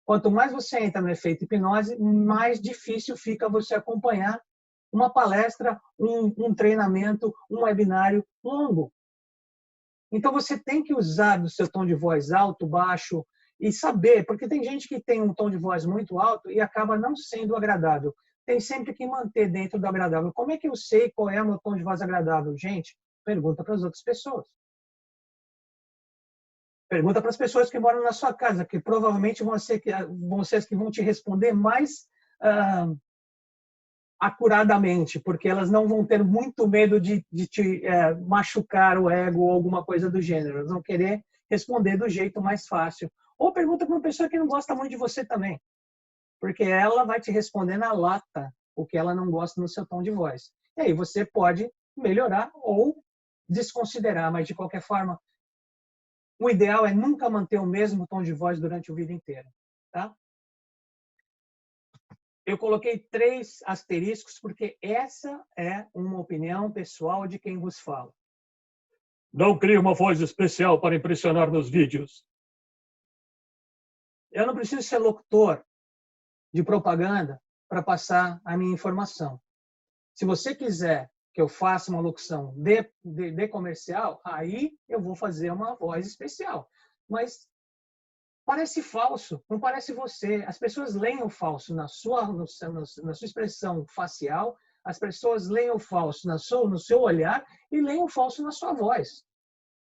Quanto mais você entra no efeito hipnose, mais difícil fica você acompanhar uma palestra, um treinamento, um webinário longo. Então, você tem que usar do seu tom de voz alto, baixo, e saber, porque tem gente que tem um tom de voz muito alto e acaba não sendo agradável. Tem sempre que manter dentro do agradável. Como é que eu sei qual é o meu tom de voz agradável? Gente, pergunta para as outras pessoas. Pergunta para as pessoas que moram na sua casa, que provavelmente vão ser as que vão te responder mais acuradamente, porque elas não vão ter muito medo de te machucar o ego ou alguma coisa do gênero. Elas vão querer responder do jeito mais fácil. Ou pergunta para uma pessoa que não gosta muito de você também, porque ela vai te responder na lata o que ela não gosta no seu tom de voz. E aí você pode melhorar ou desconsiderar, mas de qualquer forma, o ideal é nunca manter o mesmo tom de voz durante a vida inteira, tá? Eu coloquei 3 asteriscos porque essa é uma opinião pessoal de quem vos fala. Não crie uma voz especial para impressionar nos vídeos. Eu não preciso ser locutor de propaganda para passar a minha informação. Se você quiser que eu faça uma locução de comercial, aí eu vou fazer uma voz especial. Mas parece falso, não parece você. As pessoas leem o falso na sua expressão facial, as pessoas leem o falso no seu olhar e leem o falso na sua voz.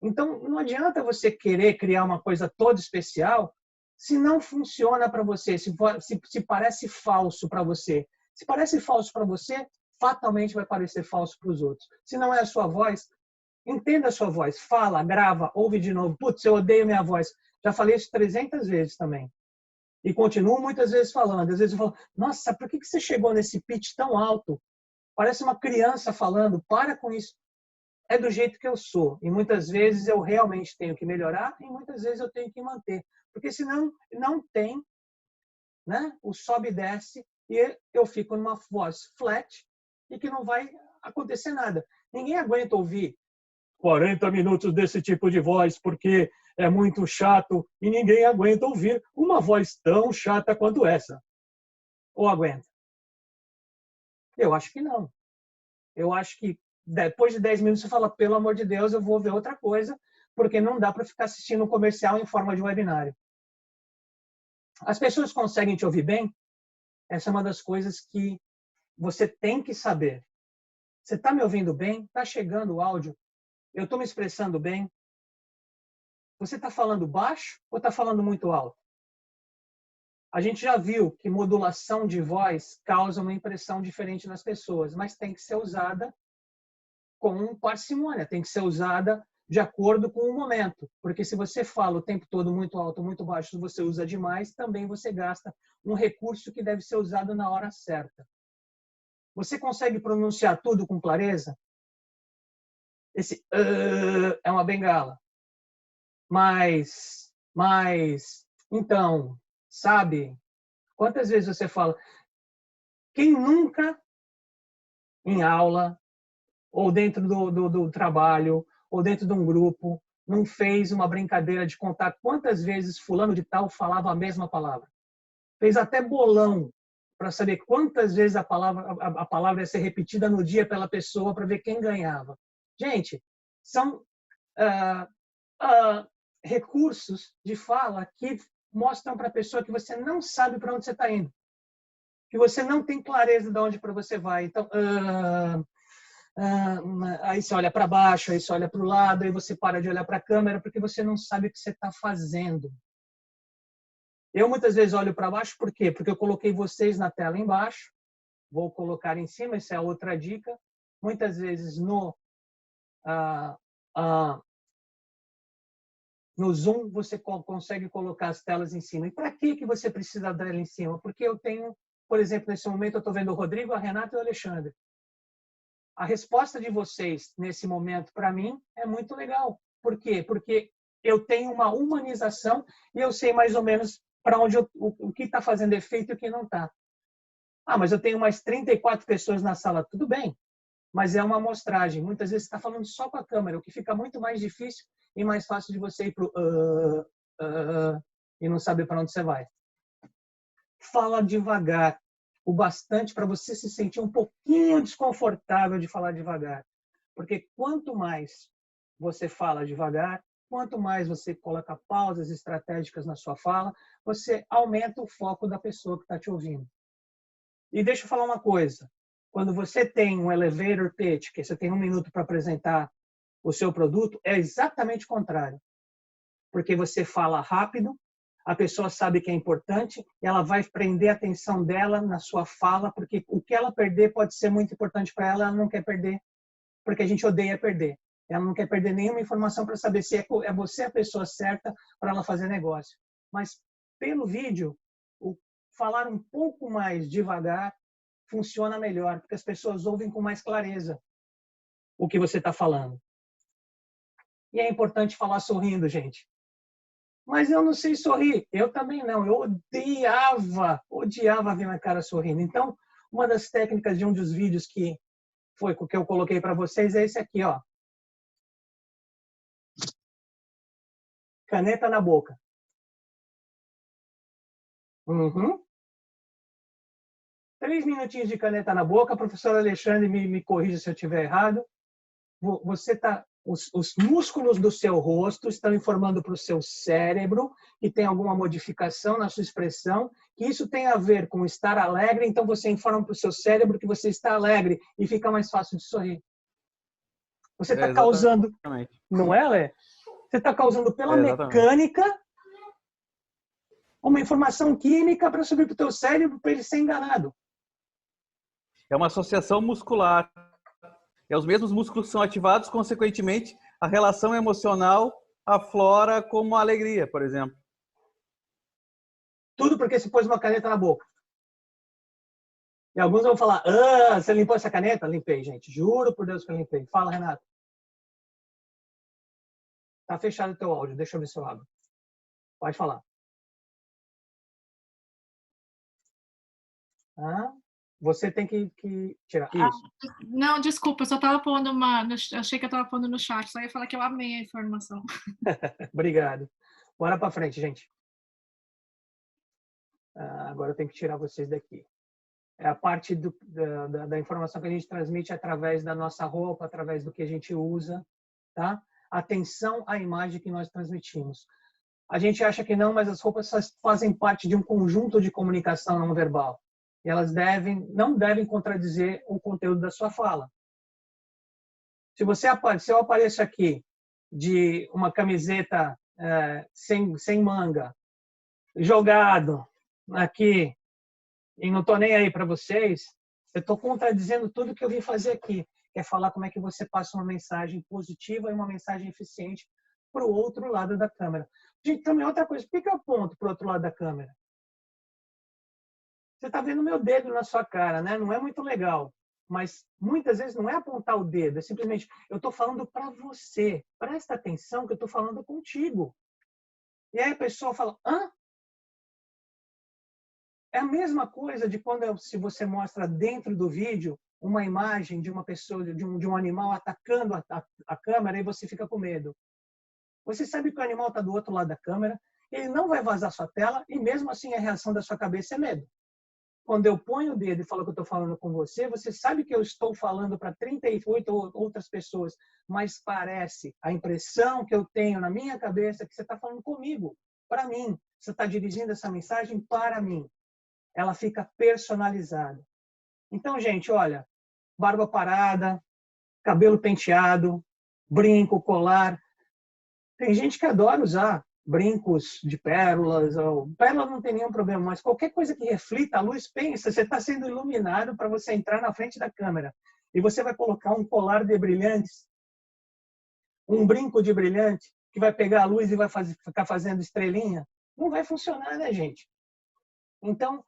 Então, não adianta você querer criar uma coisa toda especial se não funciona para você, se parece falso para você. Se parece falso para você, fatalmente vai parecer falso para os outros. Se não é a sua voz, entenda a sua voz. Fala, grava, ouve de novo. Putz, eu odeio minha voz. Já falei isso 300 vezes também. E continuo muitas vezes falando. Às vezes eu falo, nossa, por que você chegou nesse pitch tão alto? Parece uma criança falando. Para com isso. É do jeito que eu sou. E muitas vezes eu realmente tenho que melhorar e muitas vezes eu tenho que manter. Porque senão não tem, né, o sobe e desce e eu fico numa voz flat e que não vai acontecer nada. Ninguém aguenta ouvir 40 minutos desse tipo de voz porque é muito chato e ninguém aguenta ouvir uma voz tão chata quanto essa. Ou aguenta? Eu acho que não. Eu acho que depois de 10 minutos você fala, pelo amor de Deus, eu vou ver outra coisa, porque não dá para ficar assistindo um comercial em forma de webinário. As pessoas conseguem te ouvir bem? Essa é uma das coisas que você tem que saber. Você está me ouvindo bem? Está chegando o áudio? Eu estou me expressando bem? Você está falando baixo ou está falando muito alto? A gente já viu que modulação de voz causa uma impressão diferente nas pessoas, mas tem que ser usada com parcimônia, tem que ser usada de acordo com o momento. Porque se você fala o tempo todo muito alto ou muito baixo, se você usa demais, também você gasta um recurso que deve ser usado na hora certa. Você consegue pronunciar tudo com clareza? Esse é uma bengala. Mas, então, sabe? Quantas vezes você fala? Quem nunca, em aula, ou dentro do trabalho, ou dentro de um grupo, não fez uma brincadeira de contar quantas vezes fulano de tal falava a mesma palavra? Fez até bolão para saber quantas vezes a palavra ia ser repetida no dia pela pessoa para ver quem ganhava. Gente, são recursos de fala que mostram para a pessoa que você não sabe para onde você está indo, que você não tem clareza de onde para você vai. Então, aí você olha para baixo, aí você olha para o lado, aí você para de olhar para a câmera porque você não sabe o que você está fazendo. Eu muitas vezes olho para baixo, por quê? Porque eu coloquei vocês na tela embaixo, vou colocar em cima, essa é a outra dica. Muitas vezes no Zoom você consegue colocar as telas em cima. E para que você precisa dela em cima? Porque eu tenho, por exemplo, nesse momento eu estou vendo o Rodrigo, a Renata e o Alexandre. A resposta de vocês nesse momento, para mim, é muito legal. Por quê? Porque eu tenho uma humanização e eu sei mais ou menos para onde o que está fazendo efeito e o que não está. Ah, mas eu tenho mais 34 pessoas na sala. Tudo bem, mas é uma amostragem. Muitas vezes você está falando só com a câmera, o que fica muito mais difícil e mais fácil de você ir para o e não saber para onde você vai. Fala devagar, o bastante para você se sentir um pouquinho desconfortável de falar devagar. Porque quanto mais você fala devagar, quanto mais você coloca pausas estratégicas na sua fala, você aumenta o foco da pessoa que está te ouvindo. E deixa eu falar uma coisa. Quando você tem um elevator pitch, que você tem 1 minuto para apresentar o seu produto, é exatamente o contrário. Porque você fala rápido, a pessoa sabe que é importante, e ela vai prender a atenção dela na sua fala, porque o que ela perder pode ser muito importante para ela, ela não quer perder, porque a gente odeia perder. Ela não quer perder nenhuma informação para saber se é você a pessoa certa para ela fazer negócio. Mas pelo vídeo, o falar um pouco mais devagar funciona melhor, porque as pessoas ouvem com mais clareza o que você está falando. E é importante falar sorrindo, gente. Mas eu não sei sorrir. Eu também não. Eu odiava ver minha cara sorrindo. Então, uma das técnicas de um dos vídeos que foi o que eu coloquei para vocês é esse aqui, ó. Caneta na boca. Uhum. 3 minutinhos de caneta na boca. Professor Alexandre, me corrija se eu estiver errado. Você tá, os músculos do seu rosto estão informando para o seu cérebro que tem alguma modificação na sua expressão, que isso tem a ver com estar alegre, então você informa para o seu cérebro que você está alegre e fica mais fácil de sorrir. Você está causando, não é, Lé? Você está causando pela mecânica uma informação química para subir para o teu cérebro para ele ser enganado. É uma associação muscular. E os mesmos músculos são ativados, consequentemente, a relação emocional aflora como a alegria, por exemplo. Tudo porque você pôs uma caneta na boca. E alguns vão falar, você limpou essa caneta? Limpei, gente. Juro por Deus que eu limpei. Fala, Renato. Tá fechado o teu áudio. Deixa eu ver se eu abro. Pode falar. Você tem que tirar. Isso. Não, desculpa, eu só estava pondo achei que eu estava pondo no chat, só ia falar que eu amei a informação. Obrigado. Bora para frente, gente. Agora eu tenho que tirar vocês daqui. É a parte da informação que a gente transmite através da nossa roupa, através do que a gente usa, tá? Atenção à imagem que nós transmitimos. A gente acha que não, mas as roupas fazem parte de um conjunto de comunicação não verbal. E elas não devem contradizer o conteúdo da sua fala. Se eu apareço aqui de uma camiseta sem manga, jogado aqui, e não estou nem aí para vocês, eu estou contradizendo tudo que eu vim fazer aqui, que é falar como é que você passa uma mensagem positiva e uma mensagem eficiente para o outro lado da câmera. Gente, também outra coisa, por que eu aponto para o outro lado da câmera? Você está vendo meu dedo na sua cara, né? Não é muito legal. Mas muitas vezes não é apontar o dedo, é simplesmente eu estou falando para você. Presta atenção que eu estou falando contigo. E aí a pessoa fala, hã? É a mesma coisa de quando se você mostra dentro do vídeo uma imagem de uma pessoa, de um animal atacando a câmera e você fica com medo. Você sabe que o animal está do outro lado da câmera, ele não vai vazar sua tela e mesmo assim a reação da sua cabeça é medo. Quando eu ponho o dedo e falo que eu estou falando com você, você sabe que eu estou falando para 38 outras pessoas, mas parece, a impressão que eu tenho na minha cabeça é que você está falando comigo, para mim. Você está dirigindo essa mensagem para mim. Ela fica personalizada. Então, gente, olha, barba parada, cabelo penteado, brinco, colar. Tem gente que adora usar brincos de pérolas, pérola não tem nenhum problema, mas qualquer coisa que reflita a luz, pensa, você está sendo iluminado para você entrar na frente da câmera. E você vai colocar um colar de brilhantes, um brinco de brilhante, que vai pegar a luz e vai ficar fazendo estrelinha. Não vai funcionar, né, gente? Então,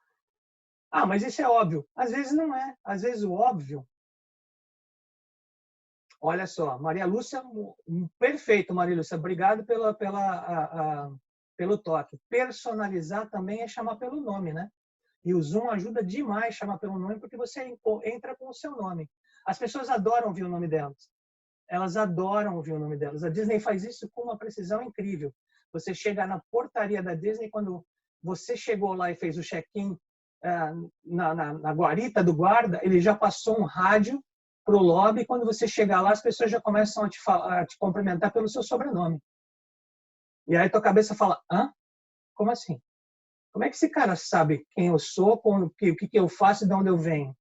mas isso é óbvio. Às vezes não é. Às vezes o óbvio... Olha só, Maria Lúcia, perfeito, Maria Lúcia, obrigado pelo toque. Personalizar também é chamar pelo nome, né? E o Zoom ajuda demais a chamar pelo nome porque você entra com o seu nome. As pessoas adoram ouvir o nome delas. Elas adoram ouvir o nome delas. A Disney faz isso com uma precisão incrível. Você chega na portaria da Disney, quando você chegou lá e fez o check-in na guarita do guarda, ele já passou um rádio para o lobby, quando você chegar lá, as pessoas já começam a te cumprimentar pelo seu sobrenome. E aí tua cabeça fala, hã? Como assim? Como é que esse cara sabe quem eu sou, o que eu faço e de onde eu venho?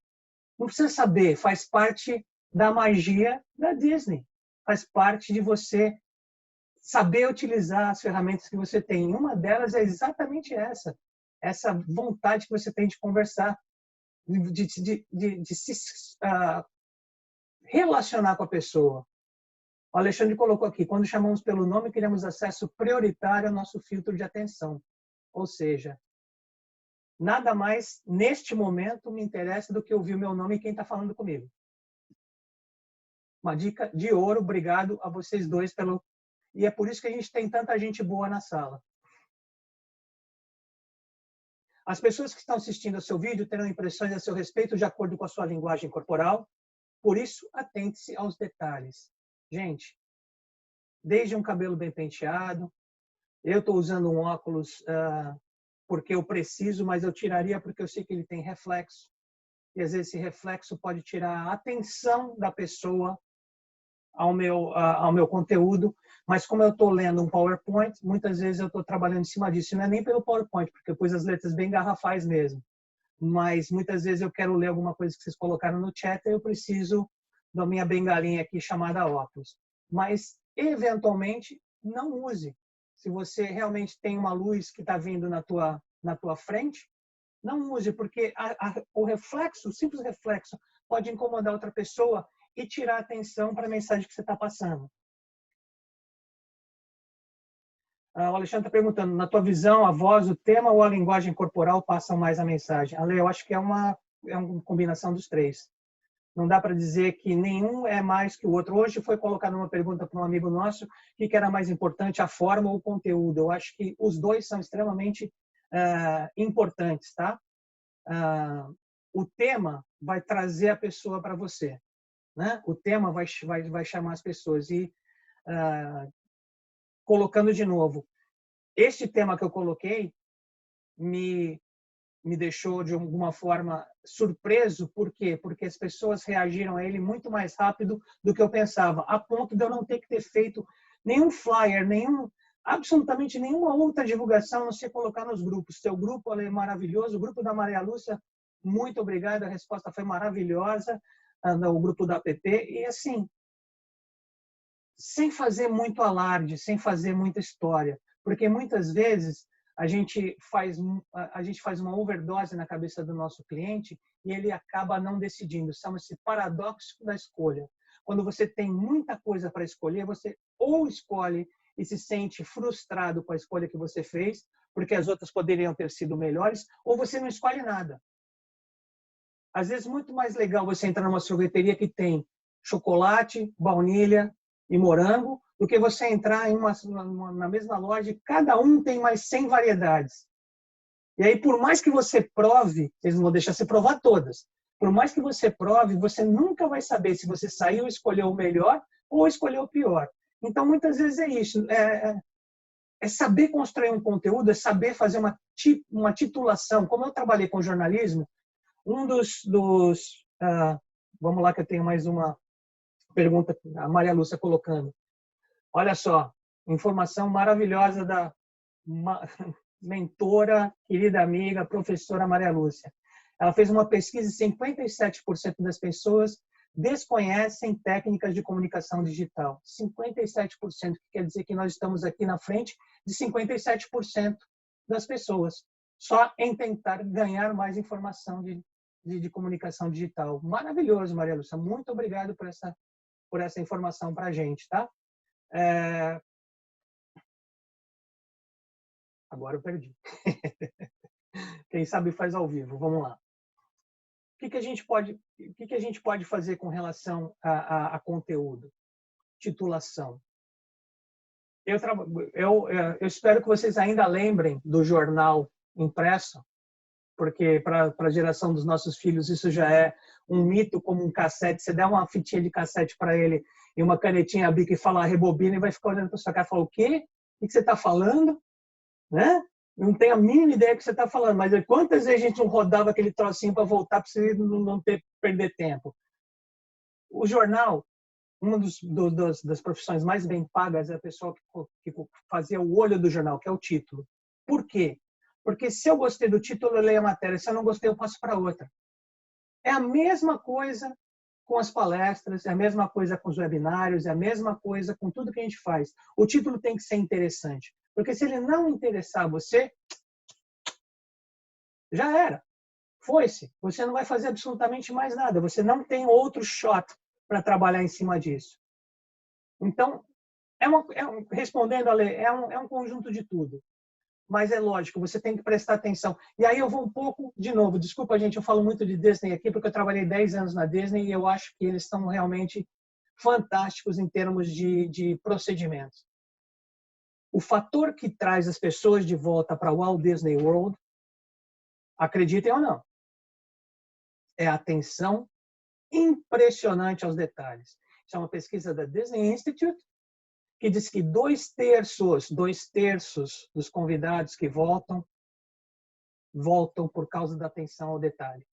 Não precisa saber, faz parte da magia da Disney. Faz parte de você saber utilizar as ferramentas que você tem. Uma delas é exatamente essa vontade que você tem de conversar, de se relacionar com a pessoa. O Alexandre colocou aqui, quando chamamos pelo nome, queremos acesso prioritário ao nosso filtro de atenção. Ou seja, nada mais, neste momento, me interessa do que ouvir o meu nome e quem está falando comigo. Uma dica de ouro, obrigado a vocês dois pelo... E é por isso que a gente tem tanta gente boa na sala. As pessoas que estão assistindo ao seu vídeo terão impressões a seu respeito de acordo com a sua linguagem corporal. Por isso, atente-se aos detalhes. Gente, desde um cabelo bem penteado, eu estou usando um óculos porque eu preciso, mas eu tiraria porque eu sei que ele tem reflexo. E às vezes esse reflexo pode tirar a atenção da pessoa ao meu conteúdo, mas como eu estou lendo um PowerPoint, muitas vezes eu estou trabalhando em cima disso. E não é nem pelo PowerPoint, porque eu pus as letras bem garrafais mesmo. Mas muitas vezes eu quero ler alguma coisa que vocês colocaram no chat e eu preciso da minha bengalinha aqui chamada óculos. Mas, eventualmente, não use. Se você realmente tem uma luz que está vindo na tua frente, não use, porque o reflexo, o simples reflexo, pode incomodar outra pessoa e tirar a atenção para a mensagem que você está passando. O Alexandre está perguntando, na tua visão, a voz, o tema ou a linguagem corporal passam mais a mensagem? Ale, eu acho que é uma combinação dos três. Não dá para dizer que nenhum é mais que o outro. Hoje foi colocada uma pergunta para um amigo nosso, o que era mais importante, a forma ou o conteúdo? Eu acho que os dois são extremamente importantes, tá? O tema vai trazer a pessoa para você, né? O tema vai chamar as pessoas. E, colocando de novo, este tema que eu coloquei me deixou, de alguma forma, surpreso. Por quê? Porque as pessoas reagiram a ele muito mais rápido do que eu pensava, a ponto de eu não ter que ter feito nenhum flyer, absolutamente nenhuma outra divulgação, a não ser colocar nos grupos. Seu grupo é maravilhoso, o grupo da Maria Lúcia, muito obrigada, a resposta foi maravilhosa, o grupo da app, e assim, sem fazer muito alarde, sem fazer muita história, porque muitas vezes a gente faz uma overdose na cabeça do nosso cliente e ele acaba não decidindo. Chama-se paradoxo da escolha. Quando você tem muita coisa para escolher, você ou escolhe e se sente frustrado com a escolha que você fez, porque as outras poderiam ter sido melhores, ou você não escolhe nada. Às vezes, muito mais legal você entrar numa sorveteria que tem chocolate, baunilha e morango, do que você entrar na mesma loja e cada um tem mais 100 variedades. E aí, por mais que você prove, eles não vão deixar você provar todas, por mais que você prove, você nunca vai saber se você saiu e escolheu o melhor ou escolheu o pior. Então, muitas vezes é isso. É saber construir um conteúdo, é saber fazer uma titulação. Como eu trabalhei com jornalismo, vamos lá que eu tenho mais uma pergunta, a Maria Lúcia colocando. Olha só, informação maravilhosa da mentora, querida amiga, professora Maria Lúcia. Ela fez uma pesquisa e 57% das pessoas desconhecem técnicas de comunicação digital. 57%, que quer dizer que nós estamos aqui na frente de 57% das pessoas, só em tentar ganhar mais informação de comunicação digital. Maravilhoso, Maria Lúcia. Muito obrigado por essa informação para a gente, tá? Agora eu perdi. Quem sabe faz ao vivo. Vamos lá. O que a gente pode fazer com relação a conteúdo? Titulação. Eu espero que vocês ainda lembrem do jornal impresso, porque para a geração dos nossos filhos isso já é um mito, como um cassete. Você der uma fitinha de cassete para ele e uma canetinha abrir e falar rebobina, e vai ficar olhando para sua cara e falar, o quê? O que você está falando? Né? Não tem a mínima ideia do que você está falando, mas quantas vezes a gente não rodava aquele trocinho para voltar para você não perder tempo? O jornal, uma das profissões mais bem pagas é a pessoa que fazia o olho do jornal, que é o título. Por quê? Porque se eu gostei do título, eu leio a matéria. Se eu não gostei, eu passo para outra. É a mesma coisa com as palestras, é a mesma coisa com os webinários, é a mesma coisa com tudo que a gente faz. O título tem que ser interessante. Porque se ele não interessar você, já era. Foi-se. Você não vai fazer absolutamente mais nada. Você não tem outro shot para trabalhar em cima disso. Então, respondendo, Ale, é um conjunto de tudo. Mas é lógico, você tem que prestar atenção. E aí eu vou um pouco, de novo, desculpa, gente, eu falo muito de Disney aqui, porque eu trabalhei 10 anos na Disney e eu acho que eles estão realmente fantásticos em termos de procedimentos. O fator que traz as pessoas de volta para o Walt Disney World, acreditem ou não, é a atenção impressionante aos detalhes. Isso é uma pesquisa da Disney Institute, que diz que 2/3 dos convidados que voltam por causa da atenção ao detalhe.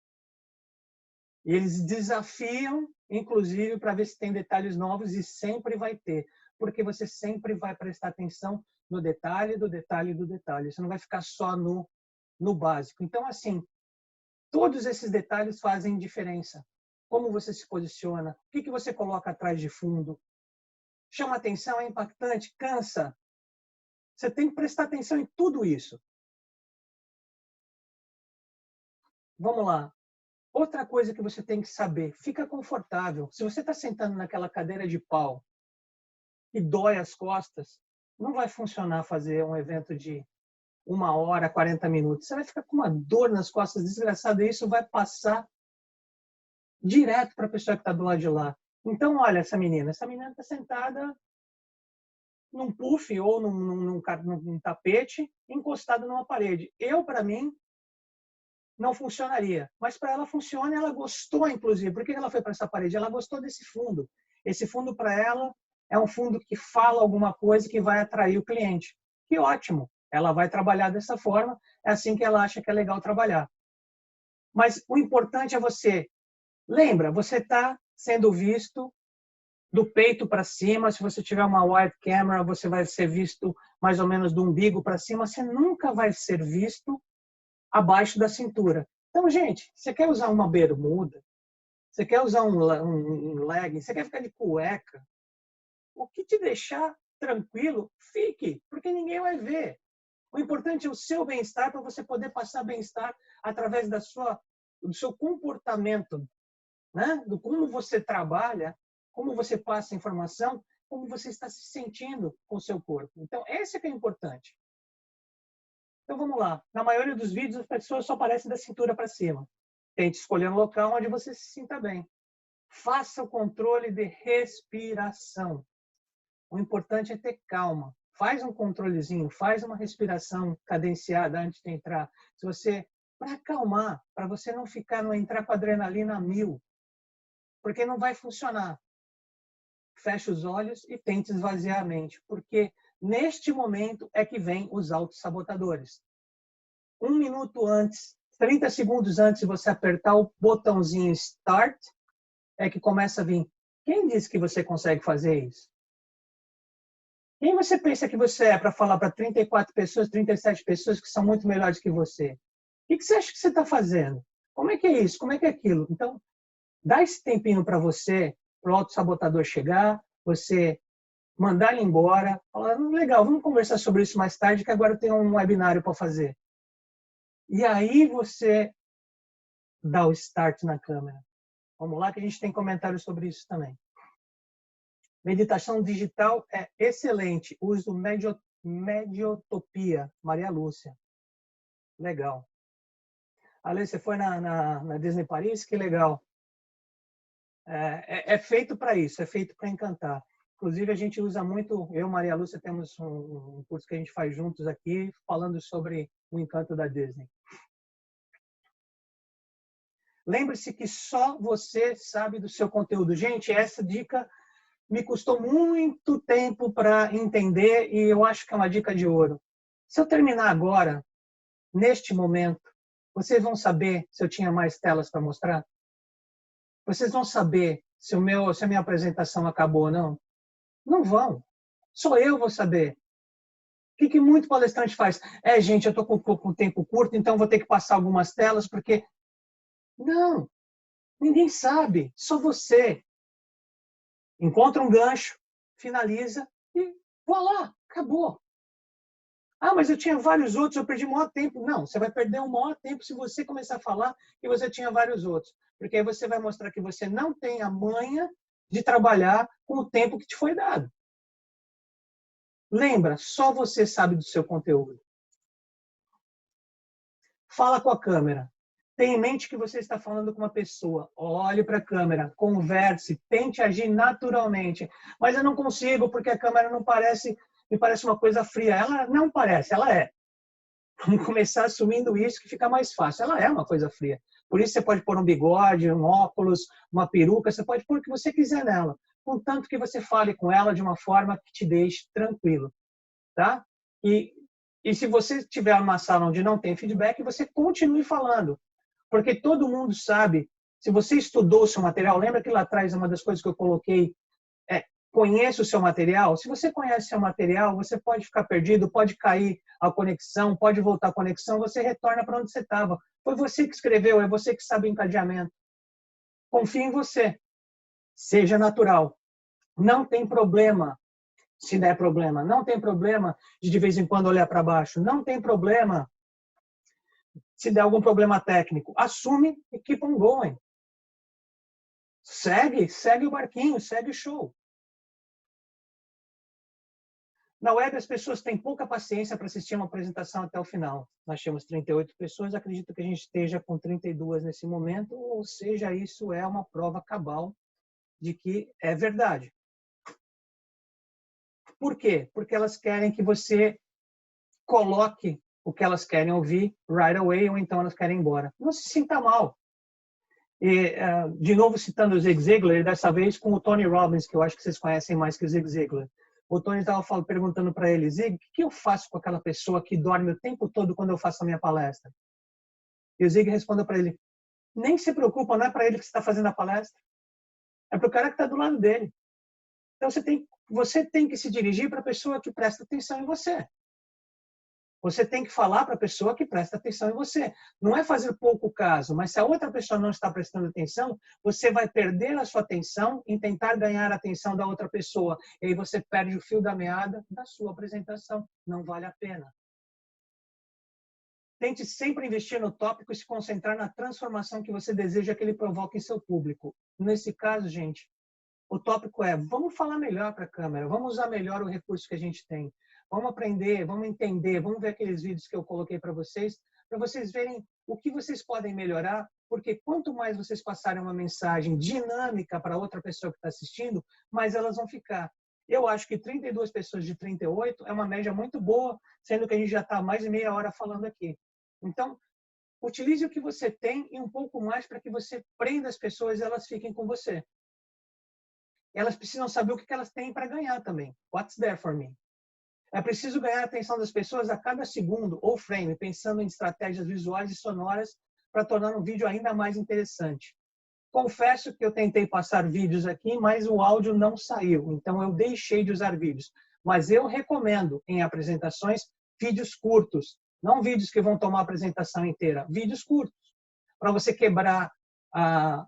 E eles desafiam, inclusive, para ver se tem detalhes novos, e sempre vai ter, porque você sempre vai prestar atenção no detalhe, do detalhe, do detalhe. Você não vai ficar só no básico. Então, assim, todos esses detalhes fazem diferença. Como você se posiciona, o que você coloca atrás de fundo. Chama atenção, é impactante, cansa. Você tem que prestar atenção em tudo isso. Vamos lá. Outra coisa que você tem que saber, fica confortável. Se você está sentando naquela cadeira de pau e dói as costas, não vai funcionar fazer um evento de 1 hora, 40 minutos. Você vai ficar com uma dor nas costas desgraçada e isso vai passar direto para a pessoa que está do lado de lá. Então, olha essa menina está sentada num puff ou num tapete encostado numa parede. Para mim, não funcionaria. Mas para ela funciona, ela gostou, inclusive. Por que ela foi para essa parede? Ela gostou desse fundo. Esse fundo, para ela, é um fundo que fala alguma coisa que vai atrair o cliente. Que ótimo! Ela vai trabalhar dessa forma, é assim que ela acha que é legal trabalhar. Mas o importante é você... Lembra, você está sendo visto do peito para cima. Se você tiver uma wide camera, você vai ser visto mais ou menos do umbigo para cima. Você nunca vai ser visto abaixo da cintura. Então, gente, você quer usar uma bermuda? Você quer usar um legging? Você quer ficar de cueca? O que te deixar tranquilo, fique, porque ninguém vai ver. O importante é o seu bem-estar, para você poder passar bem-estar através do seu comportamento, né? Do como você trabalha, como você passa a informação, como você está se sentindo com o seu corpo. Então, esse é que é importante. Então, vamos lá. Na maioria dos vídeos, as pessoas só aparecem da cintura para cima. Tente escolher um local onde você se sinta bem. Faça o controle de respiração. O importante é ter calma. Faz um controlezinho, faz uma respiração cadenciada antes de entrar. Para acalmar, para você não entrar com adrenalina a 1000. Porque não vai funcionar. Feche os olhos e tente esvaziar a mente. Porque neste momento é que vem os autossabotadores. 1 minuto antes, 30 segundos antes de você apertar o botãozinho Start, é que começa a vir. Quem disse que você consegue fazer isso? Quem você pensa que você é para falar para 34 pessoas, 37 pessoas que são muito melhores que você? O que você acha que você está fazendo? Como é que é isso? Como é que é aquilo? Então, dá esse tempinho para você, para o autossabotador chegar, você mandar ele embora, falar, legal, vamos conversar sobre isso mais tarde, que agora eu tenho um webinário para fazer. E aí você dá o start na câmera. Vamos lá, que a gente tem comentários sobre isso também. Meditação digital é excelente. Uso Mediotopia, Maria Lúcia. Legal. Ale, você foi na Disney Paris? Que legal. É feito para isso, é feito para encantar. Inclusive, a gente usa muito, eu e Maria Lúcia temos um curso que a gente faz juntos aqui, falando sobre o encanto da Disney. Lembre-se que só você sabe do seu conteúdo. Gente, essa dica me custou muito tempo para entender e eu acho que é uma dica de ouro. Se eu terminar agora, neste momento, vocês vão saber se eu tinha mais telas para mostrar? Vocês vão saber se a minha apresentação acabou ou não? Não vão. Só eu vou saber. O que muito palestrante faz? Gente, eu estou com tempo curto, então vou ter que passar algumas telas, porque... Não, ninguém sabe, só você. Encontra um gancho, finaliza e voilá, acabou. Mas eu tinha vários outros, eu perdi o maior tempo. Não, você vai perder o maior tempo se você começar a falar que você tinha vários outros. Porque aí você vai mostrar que você não tem a manha de trabalhar com o tempo que te foi dado. Lembra, só você sabe do seu conteúdo. Fala com a câmera. Tenha em mente que você está falando com uma pessoa. Olhe para a câmera, converse, tente agir naturalmente. Mas eu não consigo porque a câmera não parece... Me parece uma coisa fria. Ela não parece, ela é. Vamos começar assumindo isso que fica mais fácil. Ela é uma coisa fria. Por isso você pode pôr um bigode, um óculos, uma peruca, você pode pôr o que você quiser nela. Contanto que você fale com ela de uma forma que te deixe tranquilo. Tá? E se você tiver uma sala onde não tem feedback, você continue falando. Porque todo mundo sabe, se você estudou o seu material, lembra que lá atrás uma das coisas que eu coloquei conheça o seu material. Se você conhece o seu material, você pode ficar perdido, pode cair a conexão, pode voltar a conexão, você retorna para onde você estava. Foi você que escreveu, é você que sabe o encadeamento. Confie em você. Seja natural. Não tem problema se der problema. Não tem problema de vez em quando olhar para baixo. Não tem problema se der algum problema técnico. Assume e keep on going. Segue o barquinho, segue o show. Na web, as pessoas têm pouca paciência para assistir uma apresentação até o final. Nós temos 38 pessoas, acredito que a gente esteja com 32 nesse momento, ou seja, isso é uma prova cabal de que é verdade. Por quê? Porque elas querem que você coloque o que elas querem ouvir right away, ou então elas querem ir embora. Não se sinta mal. E, de novo, citando o Zig Ziglar, dessa vez com o Tony Robbins, que eu acho que vocês conhecem mais que o Zig Ziglar. O Tony estava perguntando para ele, Zig, o que eu faço com aquela pessoa que dorme o tempo todo quando eu faço a minha palestra? E o Zig respondeu para ele, nem se preocupa, não é para ele que você está fazendo a palestra. É para o cara que está do lado dele. Então você tem que se dirigir para a pessoa que presta atenção em você. Você tem que falar para a pessoa que presta atenção em você. Não é fazer pouco caso, mas se a outra pessoa não está prestando atenção, você vai perder a sua atenção em tentar ganhar a atenção da outra pessoa. E aí você perde o fio da meada da sua apresentação. Não vale a pena. Tente sempre investir no tópico e se concentrar na transformação que você deseja que ele provoque em seu público. Nesse caso, gente, o tópico é, vamos falar melhor para a câmera, vamos usar melhor o recurso que a gente tem. Vamos aprender, vamos entender, vamos ver aqueles vídeos que eu coloquei para vocês verem o que vocês podem melhorar, porque quanto mais vocês passarem uma mensagem dinâmica para outra pessoa que está assistindo, mais elas vão ficar. Eu acho que 32 pessoas de 38 é uma média muito boa, sendo que a gente já está mais de meia hora falando aqui. Então, utilize o que você tem e um pouco mais para que você prenda as pessoas e elas fiquem com você. Elas precisam saber o que elas têm para ganhar também. What's there for me? É preciso ganhar a atenção das pessoas a cada segundo ou frame, pensando em estratégias visuais e sonoras para tornar um vídeo ainda mais interessante. Confesso que eu tentei passar vídeos aqui, mas o áudio não saiu, então eu deixei de usar vídeos. Mas eu recomendo, em apresentações, vídeos curtos, não vídeos que vão tomar a apresentação inteira, vídeos curtos, para você quebrar a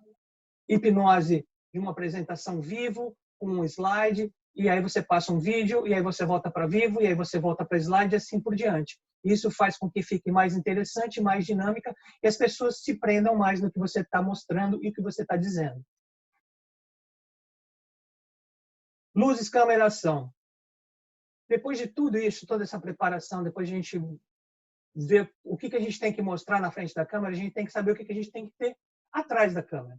hipnose de uma apresentação vivo, com um slide, e aí você passa um vídeo, e aí você volta para vivo, e aí você volta para slide, e assim por diante. Isso faz com que fique mais interessante, mais dinâmica, e as pessoas se prendam mais no que você está mostrando e o que você está dizendo. Luzes, câmera, ação. Depois de tudo isso, toda essa preparação, depois de a gente ver o que a gente tem que mostrar na frente da câmera, a gente tem que saber o que a gente tem que ter atrás da câmera.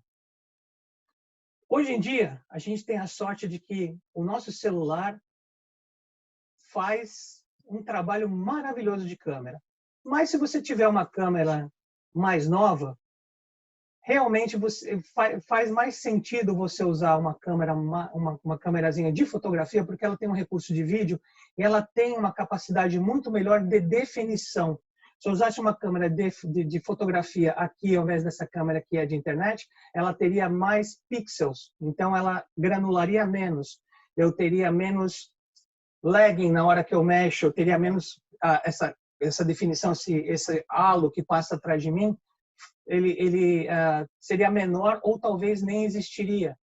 Hoje em dia, a gente tem a sorte de que o nosso celular faz um trabalho maravilhoso de câmera. Mas se você tiver uma câmera mais nova, realmente faz mais sentido você usar uma câmerazinha de fotografia, porque ela tem um recurso de vídeo e ela tem uma capacidade muito melhor de definição. Se eu usasse uma câmera de fotografia aqui, ao invés dessa câmera que é de internet, ela teria mais pixels, então ela granularia menos. Eu teria menos lagging na hora que eu mexo, eu teria menos essa definição, esse halo que passa atrás de mim, ele seria menor ou talvez nem existiria.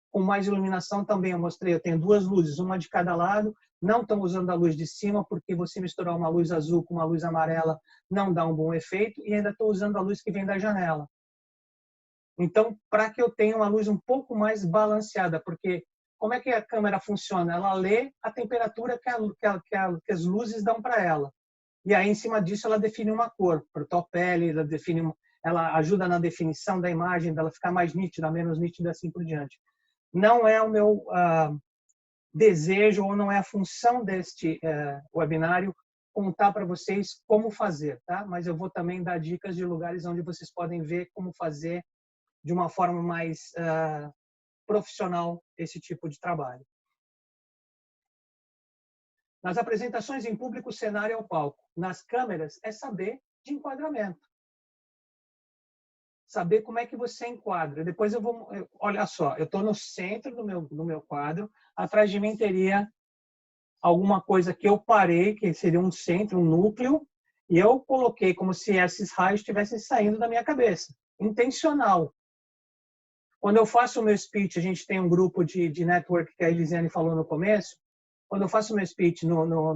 Com mais iluminação também eu mostrei, eu tenho duas luzes, uma de cada lado, não estão usando a luz de cima, porque você misturar uma luz azul com uma luz amarela não dá um bom efeito, e ainda estou usando a luz que vem da janela. Então, para que eu tenha uma luz um pouco mais balanceada, porque como é que a câmera funciona? Ela lê a temperatura que as luzes dão para ela. E aí, em cima disso, ela define uma cor. Para a tua pele, ela ajuda na definição da imagem, dela ficar mais nítida, menos nítida, assim por diante. Não é o meu desejo ou não é a função deste webinário contar para vocês como fazer, tá? Mas eu vou também dar dicas de lugares onde vocês podem ver como fazer de uma forma mais profissional esse tipo de trabalho. Nas apresentações em público, o cenário é o palco. Nas câmeras, é saber de enquadramento. Saber como é que você enquadra. Depois eu vou... Olha só, eu estou no centro do meu quadro. Atrás de mim teria alguma coisa que eu parei, que seria um centro, um núcleo, e eu coloquei como se esses raios estivessem saindo da minha cabeça. Intencional. Quando eu faço o meu speech, a gente tem um grupo de network que a Elisiane falou no começo. Quando eu faço o meu speech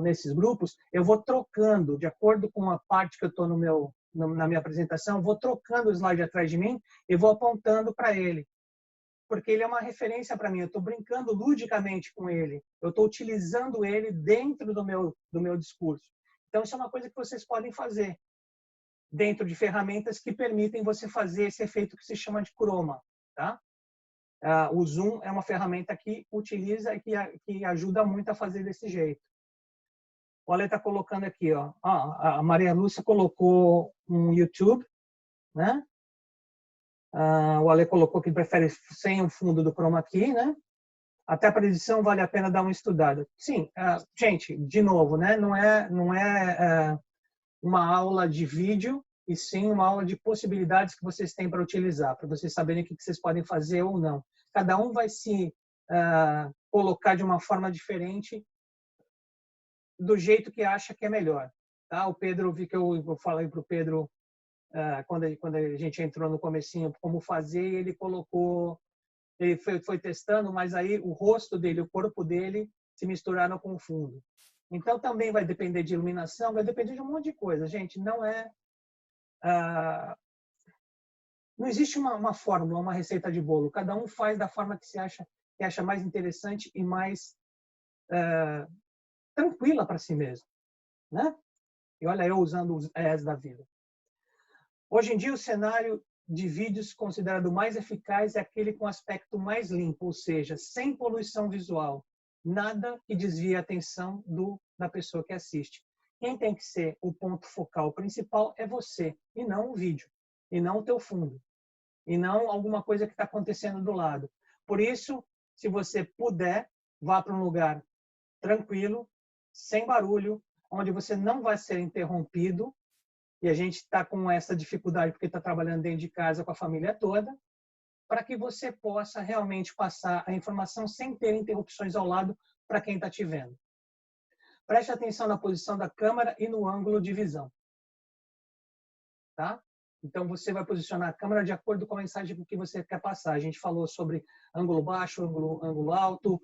nesses grupos, eu vou trocando, de acordo com a parte que eu estou na minha apresentação, eu vou trocando o slide atrás de mim e vou apontando para ele. Porque ele é uma referência para mim, eu estou brincando ludicamente com ele, eu estou utilizando ele dentro do meu discurso. Então, isso é uma coisa que vocês podem fazer dentro de ferramentas que permitem você fazer esse efeito que se chama de croma. Tá? O Zoom é uma ferramenta que utiliza e que ajuda muito a fazer desse jeito. O Ale está colocando aqui, ó. A Maria Lúcia colocou um YouTube, né? O Ale colocou que prefere sem o fundo do chroma key, né? Até para edição vale a pena dar uma estudada. Sim, gente, de novo, né? Não é uma aula de vídeo, e sim uma aula de possibilidades que vocês têm para utilizar, para vocês saberem o que vocês podem fazer ou não. Cada um vai se colocar de uma forma diferente, do jeito que acha que é melhor. Tá? O Pedro, vi que eu falei para o Pedro, quando a gente entrou no comecinho, como fazer, ele colocou, ele foi testando, mas aí o rosto dele, o corpo dele, se misturaram com o fundo. Então, também vai depender de iluminação, vai depender de um monte de coisa. Gente, não existe uma fórmula, uma receita de bolo. Cada um faz da forma que acha mais interessante e mais tranquila para si mesmo. Né? E olha, eu usando os ES da vida. Hoje em dia, o cenário de vídeos considerado mais eficaz é aquele com aspecto mais limpo, ou seja, sem poluição visual. Nada que desvie a atenção da pessoa que assiste. Quem tem que ser o ponto focal principal é você, e não o vídeo, e não o teu fundo, e não alguma coisa que está acontecendo do lado. Por isso, se você puder, vá para um lugar tranquilo, sem barulho, onde você não vai ser interrompido, e a gente está com essa dificuldade porque está trabalhando dentro de casa com a família toda, para que você possa realmente passar a informação sem ter interrupções ao lado para quem está te vendo. Preste atenção na posição da câmera e no ângulo de visão. Tá? Então, você vai posicionar a câmera de acordo com a mensagem que você quer passar. A gente falou sobre ângulo baixo, ângulo alto,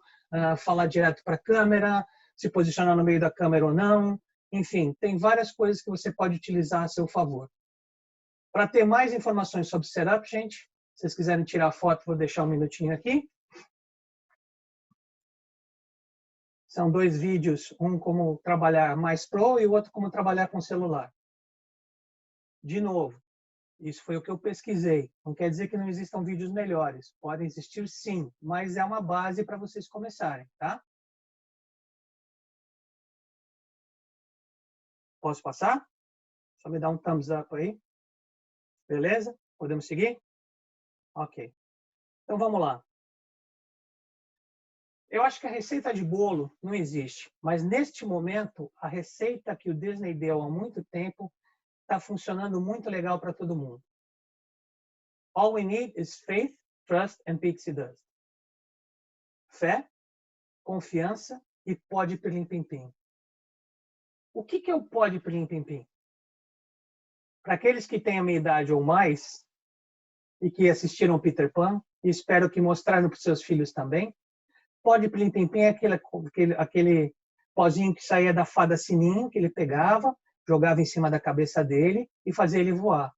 falar direto para a câmera, se posicionar no meio da câmera ou não. Enfim, tem várias coisas que você pode utilizar a seu favor. Para ter mais informações sobre setup, gente, se vocês quiserem tirar foto, vou deixar um minutinho aqui. São 2 vídeos, um como trabalhar mais pro e o outro como trabalhar com celular. De novo, isso foi o que eu pesquisei. Não quer dizer que não existam vídeos melhores. Podem existir sim, mas é uma base para vocês começarem, tá? Posso passar? Só me dá um thumbs up aí. Beleza? Podemos seguir? Ok. Então vamos lá. Eu acho que a receita de bolo não existe, mas neste momento, a receita que o Disney deu há muito tempo está funcionando muito legal para todo mundo. All we need is faith, trust and pixie dust. Fé, confiança e pó de pirlim-pim-pim. O que é o pó de pirlim-pim-pim? Para aqueles que têm a minha idade ou mais e que assistiram Peter Pan, e espero que mostraram para os seus filhos também, pó de pirlim-pim-pim é aquele pozinho que saía da fada sininho, que ele pegava, jogava em cima da cabeça dele e fazia ele voar.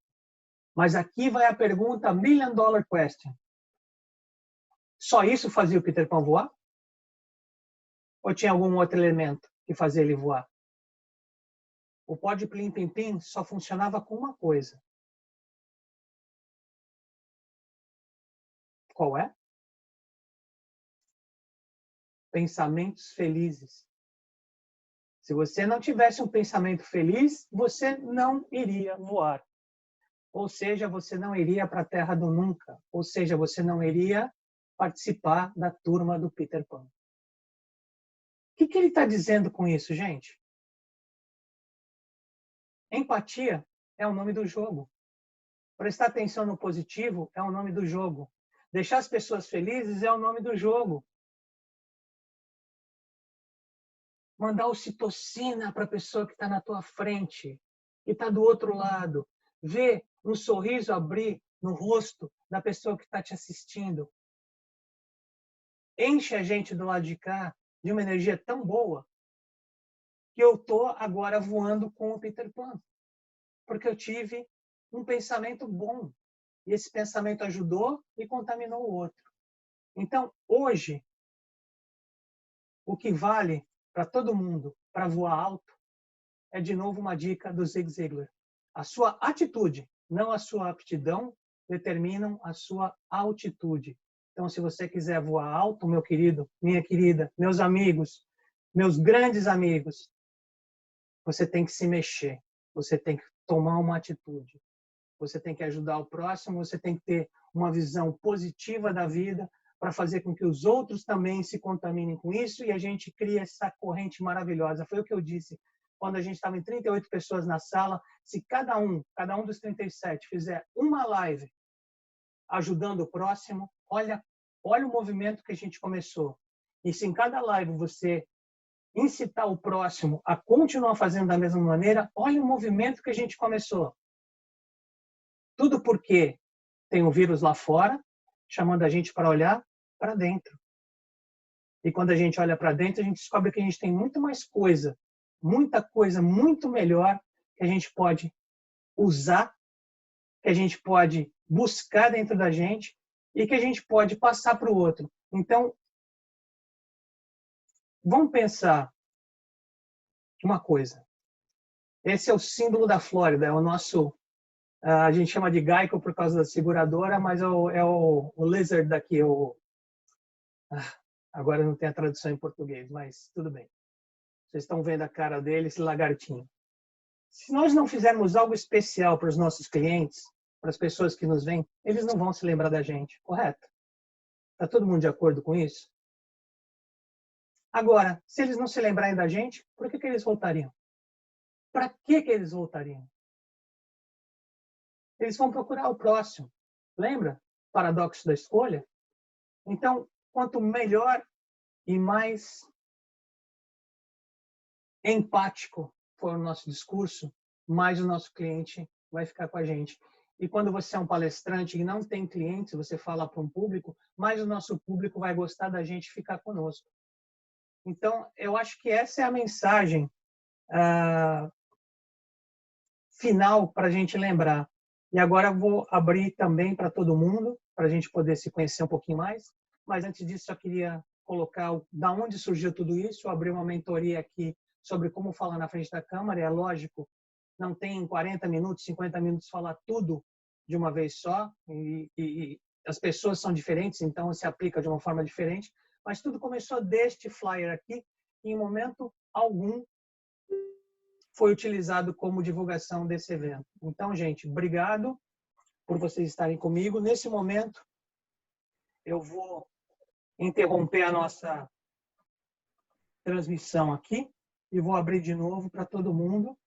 Mas aqui vai a pergunta $1 million question. Só isso fazia o Peter Pan voar? Ou tinha algum outro elemento que fazia ele voar? O pó de pirlim-pim-pim só funcionava com uma coisa. Qual é? Pensamentos felizes. Se você não tivesse um pensamento feliz, você não iria voar. Ou seja, você não iria para a Terra do Nunca. Ou seja, você não iria participar da turma do Peter Pan. O que ele está dizendo com isso, gente? Empatia é o nome do jogo. Prestar atenção no positivo é o nome do jogo. Deixar as pessoas felizes é o nome do jogo. Mandar ocitocina para a pessoa que está na tua frente, que está do outro lado. Ver um sorriso abrir no rosto da pessoa que está te assistindo. Enche a gente do lado de cá de uma energia tão boa que eu estou agora voando com o Peter Pan. Porque eu tive um pensamento bom. E esse pensamento ajudou e contaminou o outro. Então, hoje, o que vale para todo mundo para voar alto é, de novo, uma dica do Zig Ziglar. A sua atitude, não a sua aptidão, determinam a sua altitude. Então, se você quiser voar alto, meu querido, minha querida, meus amigos, meus grandes amigos, você tem que se mexer. Você tem que tomar uma atitude. Você tem que ajudar o próximo, você tem que ter uma visão positiva da vida para fazer com que os outros também se contaminem com isso e a gente cria essa corrente maravilhosa. Foi o que eu disse quando a gente estava em 38 pessoas na sala. Se cada um dos 37 fizer uma live ajudando o próximo, olha o movimento que a gente começou. E se em cada live você incitar o próximo a continuar fazendo da mesma maneira, olha o movimento que a gente começou. Tudo porque tem um vírus lá fora, chamando a gente para olhar para dentro. E quando a gente olha para dentro, a gente descobre que a gente tem muito mais coisa, muita coisa muito melhor que a gente pode usar, que a gente pode buscar dentro da gente e que a gente pode passar para o outro. Então, vamos pensar uma coisa. Esse é o símbolo da Flórida, é o nosso... A gente chama de Geico por causa da seguradora, mas é o lizard daqui. Agora não tem a tradução em português, mas tudo bem. Vocês estão vendo a cara dele, esse lagartinho. Se nós não fizermos algo especial para os nossos clientes, para as pessoas que nos veem, eles não vão se lembrar da gente, correto? Está todo mundo de acordo com isso? Agora, se eles não se lembrarem da gente, por que eles voltariam? Para que eles voltariam? Eles vão procurar o próximo. Lembra? Paradoxo da escolha? Então, quanto melhor e mais empático for o nosso discurso, mais o nosso cliente vai ficar com a gente. E quando você é um palestrante e não tem clientes, você fala para um público, mais o nosso público vai gostar da gente ficar conosco. Então, eu acho que essa é a mensagem final para a gente lembrar. E agora eu vou abrir também para todo mundo, para a gente poder se conhecer um pouquinho mais. Mas antes disso, só queria colocar da onde surgiu tudo isso. Eu abri uma mentoria aqui sobre como falar na frente da câmera. É lógico, não tem 40 minutos, 50 minutos falar tudo de uma vez só. E as pessoas são diferentes, então se aplica de uma forma diferente. Mas tudo começou deste flyer aqui, e em momento algum foi utilizado como divulgação desse evento. Então, gente, obrigado por vocês estarem comigo. Nesse momento, eu vou interromper a nossa transmissão aqui e vou abrir de novo para todo mundo.